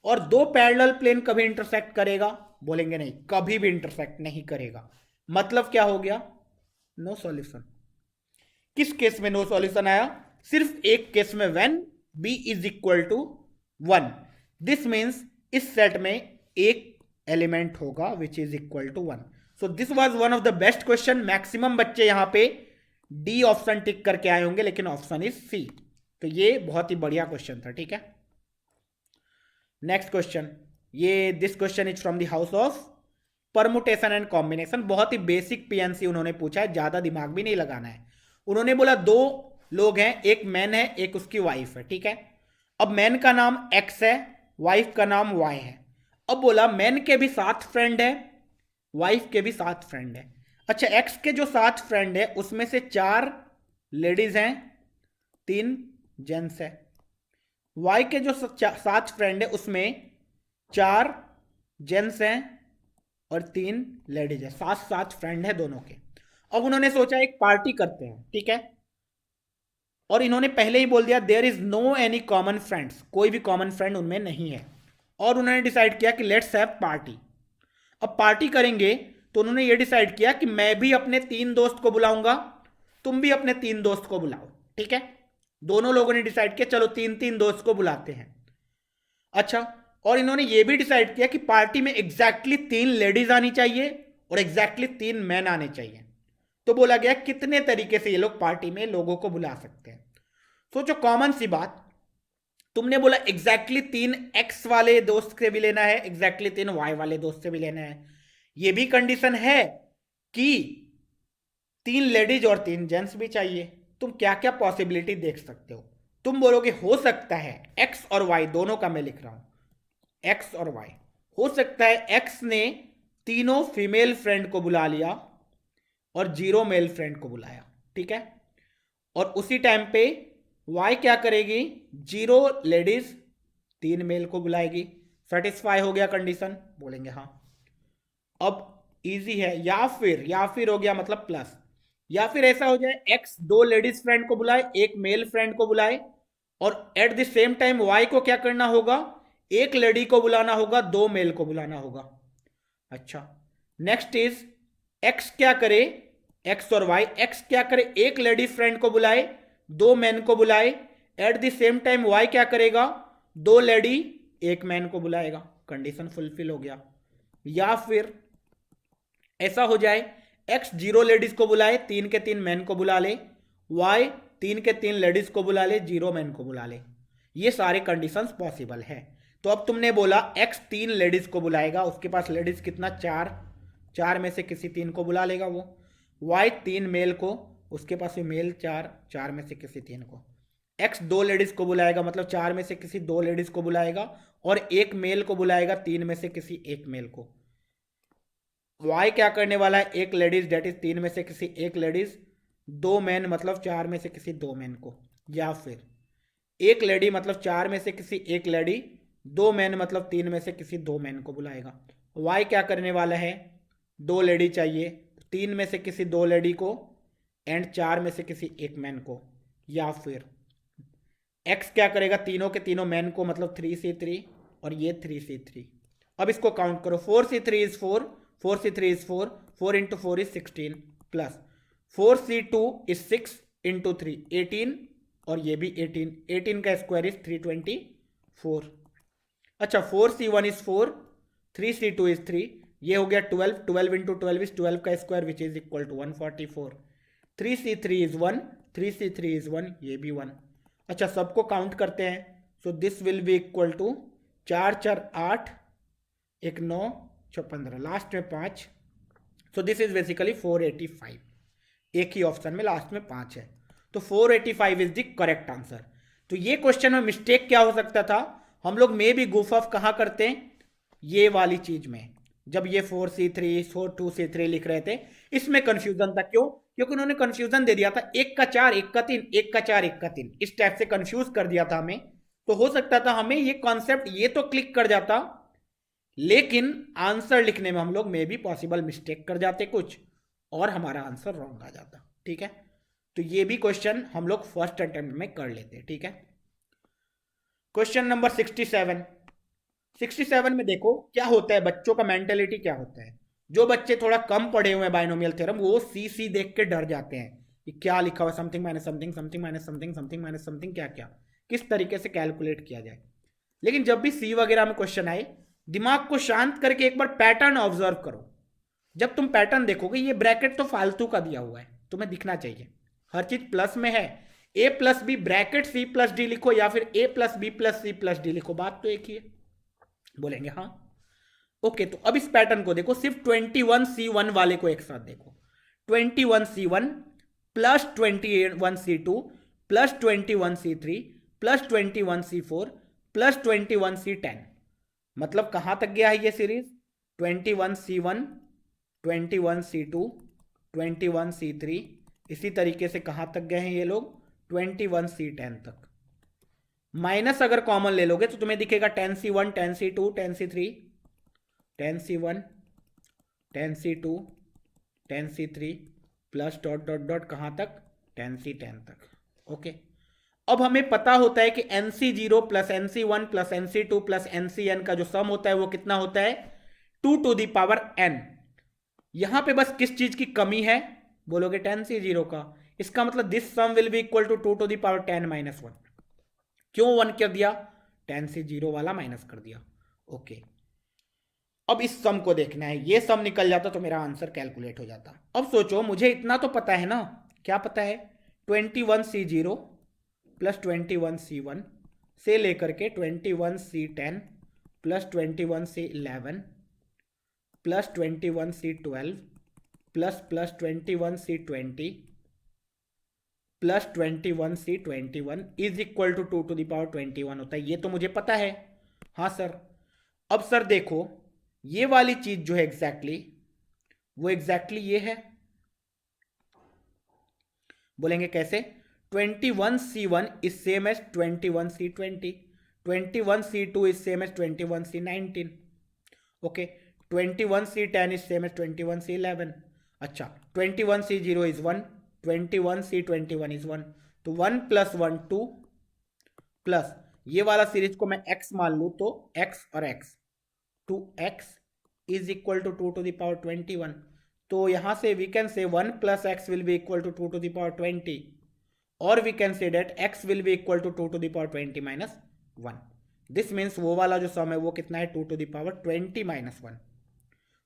Speaker 1: और दो पैरेलल प्लेन कभी इंटरसेक्ट करेगा? बोलेंगे नहीं, कभी भी इंटरसेक्ट नहीं करेगा। मतलब क्या हो गया? No solution. किस केस में नो सॉल्यूशन आया? सिर्फ एक केस में, when b is equal to 1। This means इस सेट में एक एलिमेंट होगा which is equal to 1। So this was one of the best question. Maximum बच्चे यहां पे डी ऑप्शन टिक करके आए होंगे, लेकिन ऑप्शन इज सी। तो ये बहुत ही बढ़िया क्वेश्चन था, ठीक है। नेक्स्ट क्वेश्चन, ये this question is from the house of permutation and combination. बहुत ही बेसिक पीएनसी उन्होंने पूछा है, ज्यादा दिमाग भी नहीं लगाना है। उन्होंने बोला दो लोग हैं, एक मैन है एक उसकी वाइफ है, ठीक है। अब मैन का नाम एक्स है, वाइफ का नाम वाई है। अब बोला मैन के भी 7 फ्रेंड है, वाइफ के भी 7 फ्रेंड है। अच्छा, एक्स के जो 7 फ्रेंड है उसमें से 4 लेडीज हैं, 3 जेंट्स है। वाई के जो 7 फ्रेंड है उसमें 4 जेंट्स हैं और 3 लेडीज है। 7 फ्रेंड है दोनों के। अब उन्होंने सोचा एक पार्टी करते हैं, ठीक है। और इन्होंने पहले ही बोल दिया there is no any common friends, कोई भी कॉमन फ्रेंड उनमें नहीं है। और उन्होंने डिसाइड किया कि लेट्स हैव पार्टी। अब पार्टी करेंगे तो उन्होंने ये डिसाइड किया कि मैं भी अपने 3 दोस्त को बुलाऊंगा, तुम भी अपने 3 दोस्त को बुलाओ, ठीक है। दोनों लोगों ने डिसाइड किया चलो 3 दोस्त को बुलाते हैं। अच्छा, और इन्होंने ये भी डिसाइड किया कि पार्टी में एग्जैक्टली 3 लेडीज आनी चाहिए और एग्जैक्टली 3 मैन आने चाहिए। तो बोला गया कितने तरीके से ये लोग पार्टी में लोगों को बुला सकते हैं। सोचो, कॉमन सी बात, तुमने बोला एग्जैक्टली 3 एक्स वाले दोस्त से भी लेना है, एग्जैक्टली 3 वाई वाले दोस्त से भी लेना है। ये भी कंडीशन है कि 3 लेडीज और 3 जेंट्स भी चाहिए। तुम क्या क्या पॉसिबिलिटी देख सकते हो? तुम बोलोगे हो सकता है एक्स और वाई दोनों का मैं लिख रहा हूं, एक्स और वाई। हो सकता है एक्स ने तीनों फीमेल फ्रेंड को बुला लिया और 0 मेल फ्रेंड को बुलाया, ठीक है। और उसी टाइम पे वाई क्या करेगी? 0 लेडीज 3 मेल को बुलाएगी। सेटिस्फाई हो गया कंडीशन? बोलेंगे हाँ। अब इजी है। या फिर हो गया मतलब प्लस, या फिर ऐसा हो जाए एक्स 2 लेडीज फ्रेंड को बुलाए, 1 मेल फ्रेंड को बुलाए, और at the same time y को क्या करना होगा? 1 लेडी को बुलाना होगा, 2 मेल को बुलाना होगा। अच्छा, नेक्स्ट इज एक्स क्या करे, एक्स और वाई, एक्स क्या करे? 1 लेडी फ्रेंड को बुलाए, 2 मैन को बुलाए। At the same time y क्या करेगा? 2 लेडी 1 मैन को बुलाएगा। कंडीशन फुलफिल हो गया। या फिर ऐसा हो जाए एक्स 0 लेडीज को बुलाए, 3 के 3 मैन को बुला ले, वाई 3 के 3 लेडीज को बुला ले, 0 मैन को बुला ले। ये सारे कंडीशंस पॉसिबल है। तो अब तुमने बोला एक्स 3 लेडीज को बुलाएगा, उसके पास लेडीज कितना? 4 में से किसी 3 को बुला लेगा वो। वाई 3 मेल को, उसके पास भी मेल 4 में से किसी 3 को। एक्स 2 लेडीज को बुलाएगा, मतलब 4 में से किसी 2 लेडीज को बुलाएगा, और 1 मेल को बुलाएगा, 3 में से किसी 1 मेल को। वाई क्या करने वाला है? 1 लेडीज डेट इज 3 में से किसी 1 लेडीज, 2 मैन मतलब 4 में से किसी 2 मैन को। या फिर 1 लेडी मतलब 4 में से किसी 1 लेडी, 2 मैन मतलब 3 में से किसी 2 मैन को बुलाएगा। वाई क्या करने वाला है? 2 लेडी चाहिए, 3 में से किसी 2 लेडी को, एंड 4 में से किसी 1 मैन को। या फिर एक्स क्या करेगा? तीनों के तीनों मैन को, मतलब 3C3 और ये 3C3। अब इसको काउंट करो, 4C3 is 4, 4C3 is 4, 4 into 4 is 16, plus 4C2 is 6 into 3 18, और ये भी 18, 18 का स्क्वायर इज 324। अच्छा, 4C1 is 4, 3C2 is 3, ये हो गया 12, 12 इंटू 12 इज 12 का square which is equal to 144। 3c3 is 1, 3c3 is 1, ये भी 1। अच्छा सबको काउंट करते हैं, so this will be equal to 4 4 8, 1 9 6 15, last में 5, सो दिस इज बेसिकली 485। एक ही ऑप्शन में लास्ट में 5 है, तो 485 इज द करेक्ट आंसर। तो ये क्वेश्चन में मिस्टेक क्या हो सकता था, हम लोग मे भी गुफ ऑफ कहाँ करते हैं, ये वाली चीज में, जब ये 4c3 2c3 लिख रहे थे इसमें कंफ्यूजन था। क्यों? क्योंकि उन्होंने कंफ्यूजन दे दिया था 1 का 4 1 का 3, 1 का 4 1 का 3, इस टाइप से कंफ्यूज कर दिया था हमें। तो हो सकता था हमें ये कॉन्सेप्ट ये तो क्लिक कर जाता, लेकिन आंसर लिखने में हम लोग मे भी पॉसिबल मिस्टेक कर जाते कुछ, और हमारा आंसर रॉन्ग आ जाता। ठीक है, तो ये भी क्वेश्चन हम लोग फर्स्ट अटेम्प्ट में कर लेते। ठीक है, क्वेश्चन नंबर 67। 67 में देखो क्या होता है, बच्चों का मेंटेलिटी क्या होता है। जो बच्चे थोड़ा कम पढ़े हुए हैं बाइनोमियल थ्योरम, वो सी सी देख के डर जाते हैं कि क्या लिखा हुआ, something minus something, something minus something, something minus something, क्या क्या किस तरीके से कैलकुलेट किया जाए। लेकिन जब भी सी वगैरह में क्वेश्चन आए, दिमाग को शांत करके एक बार पैटर्न ऑब्जर्व करो। जब तुम पैटर्न देखोगे, ये ब्रैकेट तो फालतू का दिया हुआ है, तुम्हें दिखना चाहिए, हर चीज प्लस में है। A plus B bracket C plus D लिखो, या फिर A plus B plus C plus D लिखो, बात तो एक ही है। बोलेंगे हाँ ओके। तो अब इस पैटर्न को देखो, सिर्फ 21c1 वाले को एक साथ देखो, 21c1 plus 21c2 plus 21c3 plus 21c4 plus 21c10, मतलब कहां तक गया है ये सीरीज, 21c1 21c2 21c3, इसी तरीके से कहां तक गए हैं ये लोग, 21c10 तक। माइनस अगर कॉमन ले लोगे तो तुम्हें दिखेगा 10c1 10c2 10c3 10c1 10c2 10c3 plus dot dot dot कहां तक, 10c10 तक। ओके, अब हमें पता होता है कि nc0 plus nc1 plus nc2 plus ncn का जो सम होता है वो कितना होता है, 2 to the power n। यहां पे बस किस चीज की कमी है, बोलोगे 10c0 का, इसका मतलब this sum will be equal to 2 to the power 10 minus 1। क्यों 1 कर दिया, 10c0 वाला माइनस कर दिया। ओके, अब इस सम को देखना है, ये सम निकल जाता तो मेरा आंसर कैलकुलेट हो जाता। अब सोचो, मुझे इतना तो पता है ना, क्या पता है, 21c0 प्लस 21c1 से लेकर के 21c10 plus 21c11 plus 21c12 plus plus 21c20 plus 21c21 is equal to 2 to the power 21 होता है। ये तो मुझे पता है, हाँ सर। अब सर देखो, ये वाली चीज जो है एग्जैक्टली वो एग्जैक्टली ये है। बोलेंगे कैसे, 21c1 is same as 21c20, 21c2 is same as 21c19, okay, 21c10 is same as 21c11। अच्छा, 21c0 इज 1, 21c21 इज 1, तो 1 प्लस 1 2 प्लस ये वाला सीरीज को मैं x मान लू तो x और x, 2x is equal to 2 to the power 21। तो यहां से we can say 1 plus x will be equal to 2 to the power 20, और we can say that x will be equal to 2 to the power 20 minus 1। This means वो वाला जो सम है वो कितना है, 2 to the power 20 माइनस 1।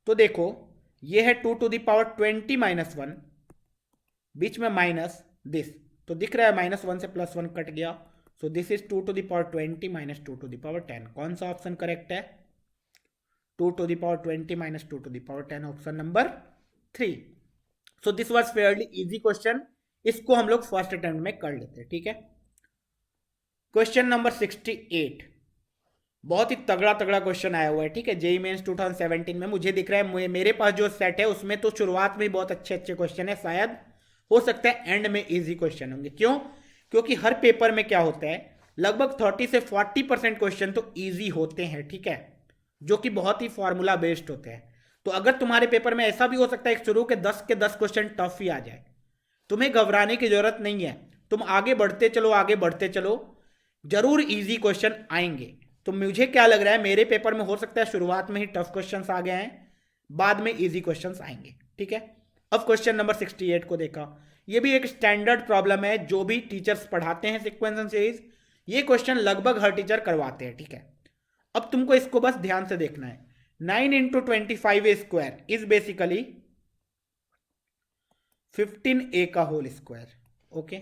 Speaker 1: तो देखो ये है 2 to the power 20 माइनस 1, बीच में माइनस दिस, तो दिख रहा है माइनस 1 से प्लस 1 कट गया, सो this is 2 to the power 20 minus 2 to the power 10। कौन सा ऑप्शन करेक्ट है, 2 to the power 20 minus 2 to the power 10, option number 3। So this was Fairlie easy question, इसको हम लोग फर्स्ट अटेम्प्ट में कर लेते हैं। ठीक है, क्वेश्चन नंबर 68, बहुत ही तगड़ा तगड़ा क्वेश्चन आया हुआ है। ठीक है, जेईई मेंस 2017 में मुझे दिख रहा है, मेरे पास जो सेट है उसमें तो शुरुआत में बहुत अच्छे अच्छे क्वेश्चन है, शायद हो सकता है एंड में इजी क्वेश्चन होंगे। क्यों? क्योंकि हर पेपर में क्या होता है, लगभग 30 से 40% क्वेश्चन तो इजी होते हैं। ठीक है, जो कि बहुत ही फॉर्मूला बेस्ड होते हैं। तो अगर तुम्हारे पेपर में ऐसा भी हो सकता है शुरू के 10 क्वेश्चन टफ ही आ जाए, तुम्हें घबराने की जरूरत नहीं है, तुम आगे बढ़ते चलो, आगे बढ़ते चलो, जरूर इजी क्वेश्चन आएंगे। तो मुझे क्या लग रहा है, मेरे पेपर में हो सकता है शुरुआत में ही टफ क्वेश्चंस आ गए हैं, बाद में इजी क्वेश्चंस आएंगे। ठीक है, अब क्वेश्चन नंबर 68 को देखा, ये भी एक स्टैंडर्ड प्रॉब्लम है, जो भी टीचर्स पढ़ाते हैं सीक्वेंस एंड सीरीज, ये क्वेश्चन लगभग हर टीचर करवाते हैं। ठीक है, अब तुमको इसको बस ध्यान से देखना है। 9 into 25 square is basically 15a का whole square. Okay,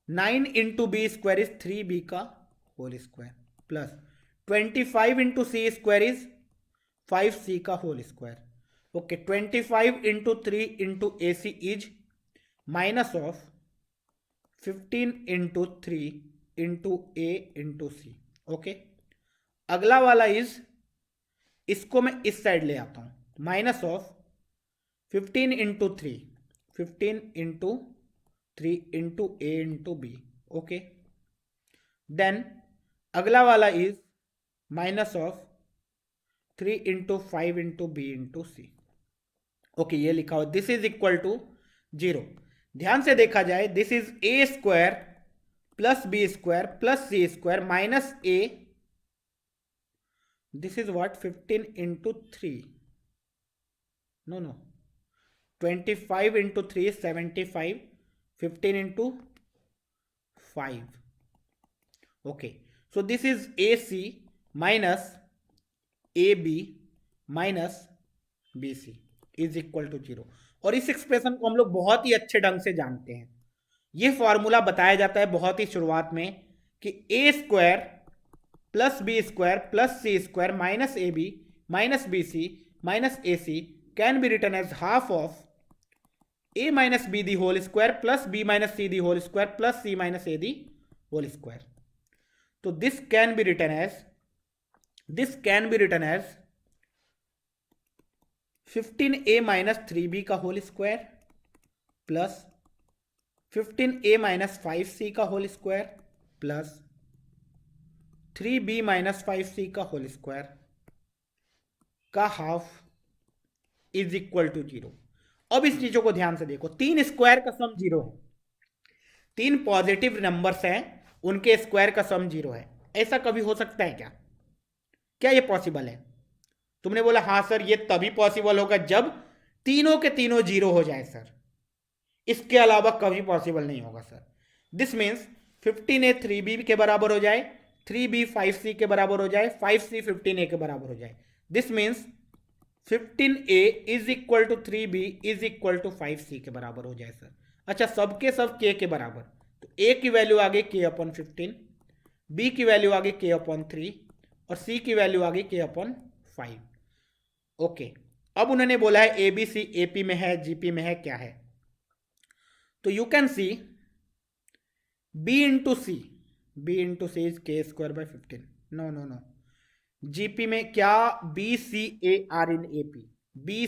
Speaker 1: 9 into b square is 3b का whole square plus 25 into c square is 5c का whole square. Okay, 25 into 3 into a c is minus of 15 into 3 into a into c. Okay, अगला वाला इज, इसको मैं इस साइड ले आता हूं, minus of 15 into 3, 15 into 3 into a into b. Okay, then अगला वाला is minus of 3 into 5 into b into c. Okay, ये लिखा हो, दिस इज इक्वल टू 0। ध्यान से देखा जाए, this is a square plus B square plus C square minus a, this is what 15 into 3, no 25 into 3 is 75, 15 into 5. Okay, so this is AC minus AB minus BC is equal to 0। और इस एक्सप्रेशन को हम लोग बहुत ही अच्छे ढंग से जानते हैं। ये फॉर्मूला बताया जाता है बहुत ही शुरुआत में कि A square plus B square plus C square minus A B minus B C minus A C can be written as half of A minus B the whole square plus B minus C the whole square plus C minus A the whole square. तो this can be written as 15a minus 3b का whole square plus 15a minus 5c का whole square plus 3b minus 5c का होल स्क्वायर का हाफ इज इक्वल टू 0। अब इस चीजों को ध्यान से देखो, 3 स्क्वायर का सम 0 है, 3 पॉजिटिव नंबर्स हैं, उनके स्क्वायर का सम 0 है। ऐसा कभी हो सकता है क्या? क्या ये पॉसिबल है? तुमने बोला हाँ सर, ये तभी पॉसिबल होगा जब तीनों के तीनों 0 हो जाए सर, इसके अलावा कभी पॉसिबल नहीं होगा sir. This means 15a 3b के बराबर हो जाए, 3b 5c के बराबर हो जाए, 5c 15a के बराबर हो जाए। This means 15a is equal to 3b is equal to 5c के बराबर हो जाए सर। अच्छा, सबके सब k के बराबर, तो a की वैल्यू आ गई k अपॉन 15, b की वैल्यू आ गई k अपॉन 3 और c की वैल्यू आ गई k अपॉन 5। ओके, अब उन्होंने बोला है ए बी सी एपी में है, जीपी में है, क्या है? तो you can see b into c is k square by 15। No, GP में क्या? B c a are in AP, b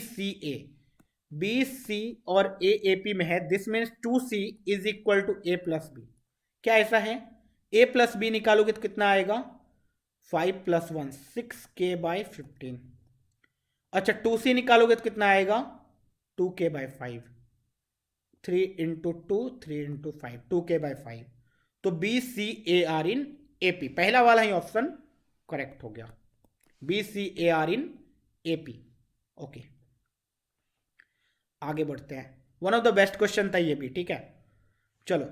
Speaker 1: c और ए पी में है। This means 2c is equal to a plus b. क्या ऐसा है? a प्लस बी निकालोगे तो कितना आएगा? 5 प्लस 1 6k बाय 15। अच्छा, 2c निकालोगे तो कितना आएगा? 2k by 5, 3 into 2 3 into 5, 2k by 5। तो b c a are in AP, पहला वाला ही ऑप्शन करेक्ट हो गया, b c a are in AP. Okay, आगे बढ़ते हैं। One of the best question था ये भी, ठीक है। चलो,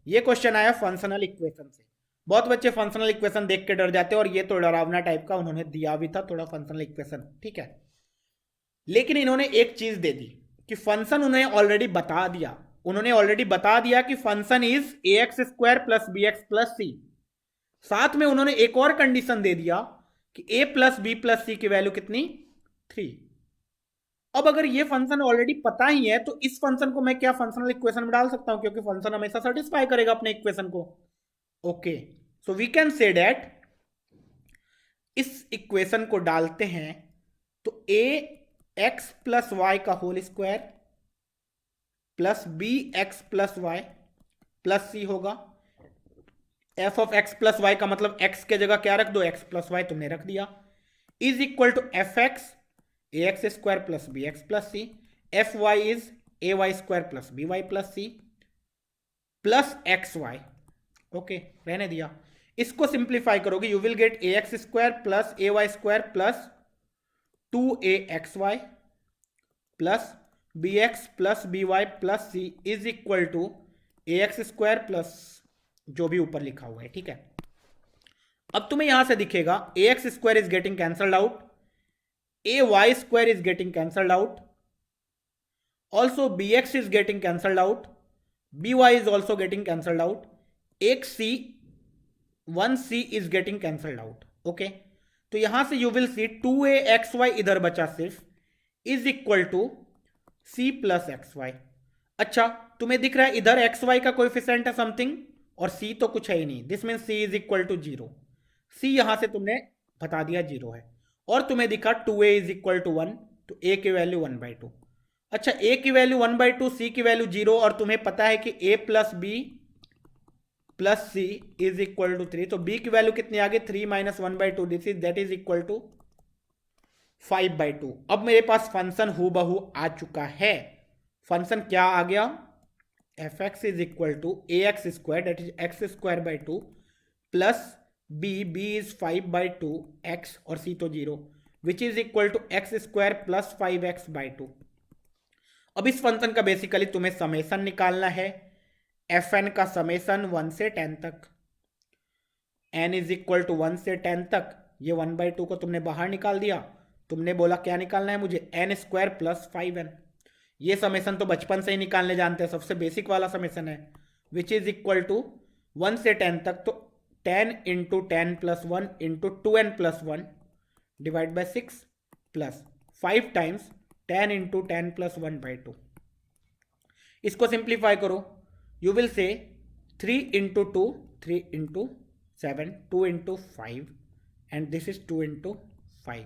Speaker 1: ये क्वेश्चन आया फंक्शनल इक्वेशन से। बहुत बच्चे फंक्शनल इक्वेशन देख के डर जाते हैं, और ये तो डरावना टाइप का उन्होंने दिया भी था थोड़ा फंक्शनल इक्वेशन, ठीक है। लेकिन इन्होंने एक चीज दे दी कि फंक्शन उन्हें ऑलरेडी बता दिया, कि function is A x square plus B x plus C. साथ में उन्होंने एक और कंडीशन दे दिया कि A plus B plus C की वैल्यू कितनी? 3। अब अगर ये फंक्शन ऑलरेडी पता ही है, तो इस फंक्शन को मैं क्या फंक्शनल इक्वेशन में डाल सकता हूं, क्योंकि फंक्शन हमेशा सेटिस्फाई करेगा अपने इक्वेशन को। Okay, so we can say that इस इक्वेशन को डालते हैं तो ए एक्स प्लस वाई का whole square plus B x plus Y plus C होगा। F of X plus Y का मतलब एक्स के जगह क्या रख दो? एक्स प्लस वाई तुमने रख दिया, is equal to f x a x square plus B x plus c, f y is a Y square plus b y plus C plus x y. Okay, रहने दिया। इसको सिंप्लीफाई करोगे, you will get a x square plus a Y square plus 2axy plus B x plus b y plus c is equal to a x square plus जो भी ऊपर लिखा हुआ है, ठीक है। अब तुम्हें यहां से दिखेगा A x square is getting cancelled out, A Y square is getting cancelled out, also B X is getting cancelled out, B Y is also getting cancelled out, एक C 1c is getting cancelled out. Okay, तो यहां से यू विल सी 2axy इधर बचा सिर्फ, is equal to c plus x y. अच्छा, तुम्हें दिख रहा है इधर xy का कोएफिशिएंट है समथिंग और c तो कुछ है ही नहीं, this mean c is equal to 0। c यहां से तुमने बता दिया 0 है, और तुम्हें दिखा 2a इज इक्वल टू 1, तो a की वैल्यू 1/2। अच्छा, a की वैल्यू 1/2, c की वैल्यू 0, और तुम्हें पता है कि a plus B plus c is equal to 3, तो b की वैल्यू कितनी आ गई 3 माइनस 1/2, this is that is equal to 5/2। अब मेरे पास फंक्शन हूबहू आ चुका है। फंक्शन क्या आ गया, f x is equal to a x square that is x square by 2 plus b is 5/2 x और सी तो 0, which is equal to x square plus 5x/2। अब इस फंक्शन का बेसिकली तुम्हें समेसन निकालना है, एफ एन का समेसन 1 से 10 तक, एन इज इक्वल टू 1 से 10 तक, ये 1/2 को तुमने बाहर निकाल दिया, तुमने बोला क्या निकालना है मुझे, एन स्क्वायर प्लस 5n। ये समेसन तो बचपन से ही निकालने जानते हैं, सबसे बेसिक वाला समेसन है, विच इज इक्वल टू 1 से 10 तक, तो 10 into 10 plus 1 into 2n plus 1 divide by 6 plus 5 times 10 into 10 plus 1/2। इसको सिंप्लीफाई करो, you will say 3 into 2, 3 into 7, 2 into 5, and this is 2 into 5.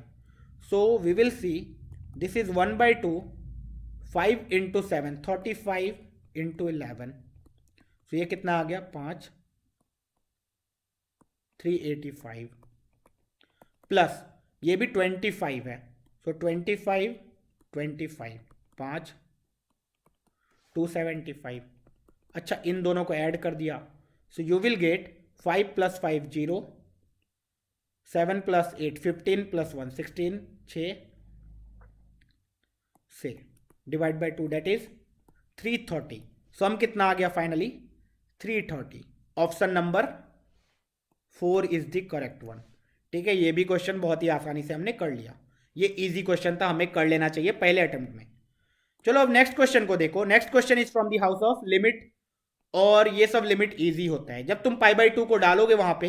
Speaker 1: So we will see this is 1/2, 5 into 7, 35 into 11. So ये कितना आ गया 5, 385 प्लस ये भी 25 है, so 25, 25, 5, 275। अच्छा, इन दोनों को ऐड कर दिया, so you will gate 5 plus 5 0, 7 plus 8 15 plus 1 16, 6 से डिवाइड बाई 2 दैट इज 330। सम कितना आ गया finally 330। Option number 4 is the correct one. ठीक है, ये भी क्वेश्चन बहुत ही आसानी से हमने कर लिया, ये इजी क्वेश्चन था, हमें कर लेना चाहिए पहले अटेम्प्ट में। चलो अब नेक्स्ट क्वेश्चन को देखो। Next question is from the house of limit, और ये सब लिमिट इजी होता है। जब तुम π/2 को डालोगे वहां पे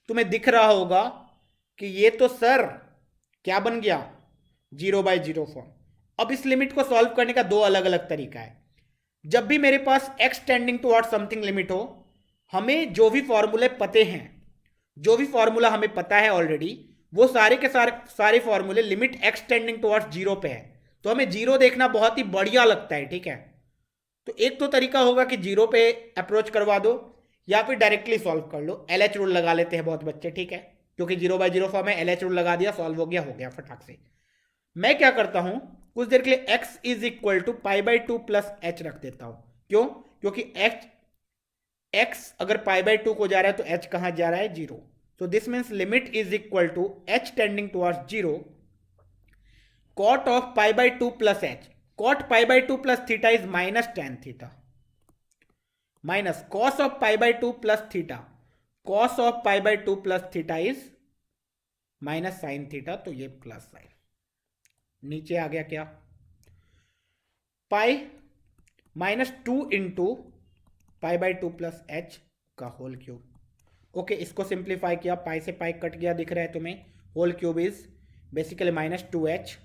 Speaker 1: तुम्हें दिख रहा होगा कि ये तो सर क्या बन गया 0/0 फॉर्म। अब इस लिमिट को सॉल्व करने का दो अलग अलग तरीका है। जब भी मेरे पास x tending towards something limit हो, हमें जो भी फॉर्मूले पते हैं, जो भी फॉर्मूला हमें पता है ऑलरेडी, वो सारे के सारे फॉर्मूले लिमिट x टेंडिंग टुवर्ड्स 0 पे है, तो हमें 0 देखना बहुत ही बढ़िया लगता है। ठीक है, तो एक तो तरीका होगा कि 0 पे अप्रोच करवा दो, या फिर डायरेक्टली सॉल्व कर लो। LH रूल लगा लेते हैं बहुत बच्चे, ठीक है, क्योंकि 0/0 फॉर्म है, LH रूल लगा दिया, सॉल्व हो गया फटाक से। मैं क्या करता हूं, कुछ देर के लिए x is equal to π/2 plus h रख देता हूं। क्यों? क्योंकि x अगर π/2 को जा रहा है तो h कहां जा रहा है 0, तो this means limit is equal to h tending towards 0 cot of π/2 plus h। cot π/2 plus theta is minus tan theta, minus cos of π/2 plus theta, cos of π/2 plus theta is minus sine theta, तो ये प्लस साइन। नीचे आ गया क्या, pi minus 2 into π/2 plus h का होल क्यूब। ओके, इसको सिंप्लीफाई किया, पाई से पाई कट गया, दिख रहा है तुम्हें, whole cube is basically minus 2h,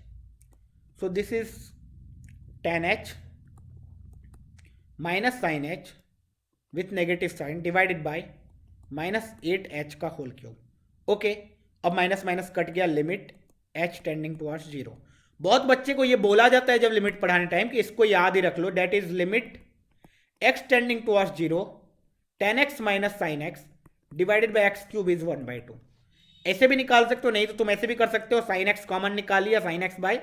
Speaker 1: so this is tan h minus sine h with negative sign divided by minus 8h का होल क्यूब। ओके, अब माइनस माइनस कट गया, लिमिट h टेंडिंग टुवर्ड्स 0। बहुत बच्चे को ये बोला जाता है जब लिमिट पढ़ाने टाइम कि इसको याद ही रख लो, that is limit x tending towards 0 tan x minus sine x divided by x cube is 1/2। ऐसे भी निकाल सकते हो, नहीं तो तुम ऐसे भी कर सकते हो, साइन x कॉमन निकाल लिया, साइन x बाय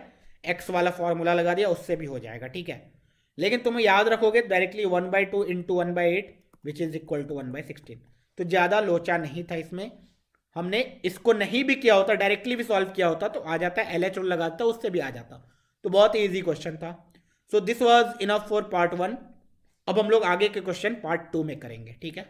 Speaker 1: x वाला फॉर्मूला लगा दिया, उससे भी हो जाएगा। ठीक है, लेकिन तुम याद रखोगे directly 1/2 into 1/8 which is equal to 1/16। तो ज़्यादा लोचा नहीं था इसमें, हमने इसको नहीं भी किया होता, डायरेक्टली भी सॉल्व किया होता तो आ जाता, LH रूल लगाता उससे भी आ जाता, तो बहुत ही ईजी क्वेश्चन था। So this was enough for part 1। अब हम लोग आगे के क्वेश्चन पार्ट 2 में करेंगे। ठीक है।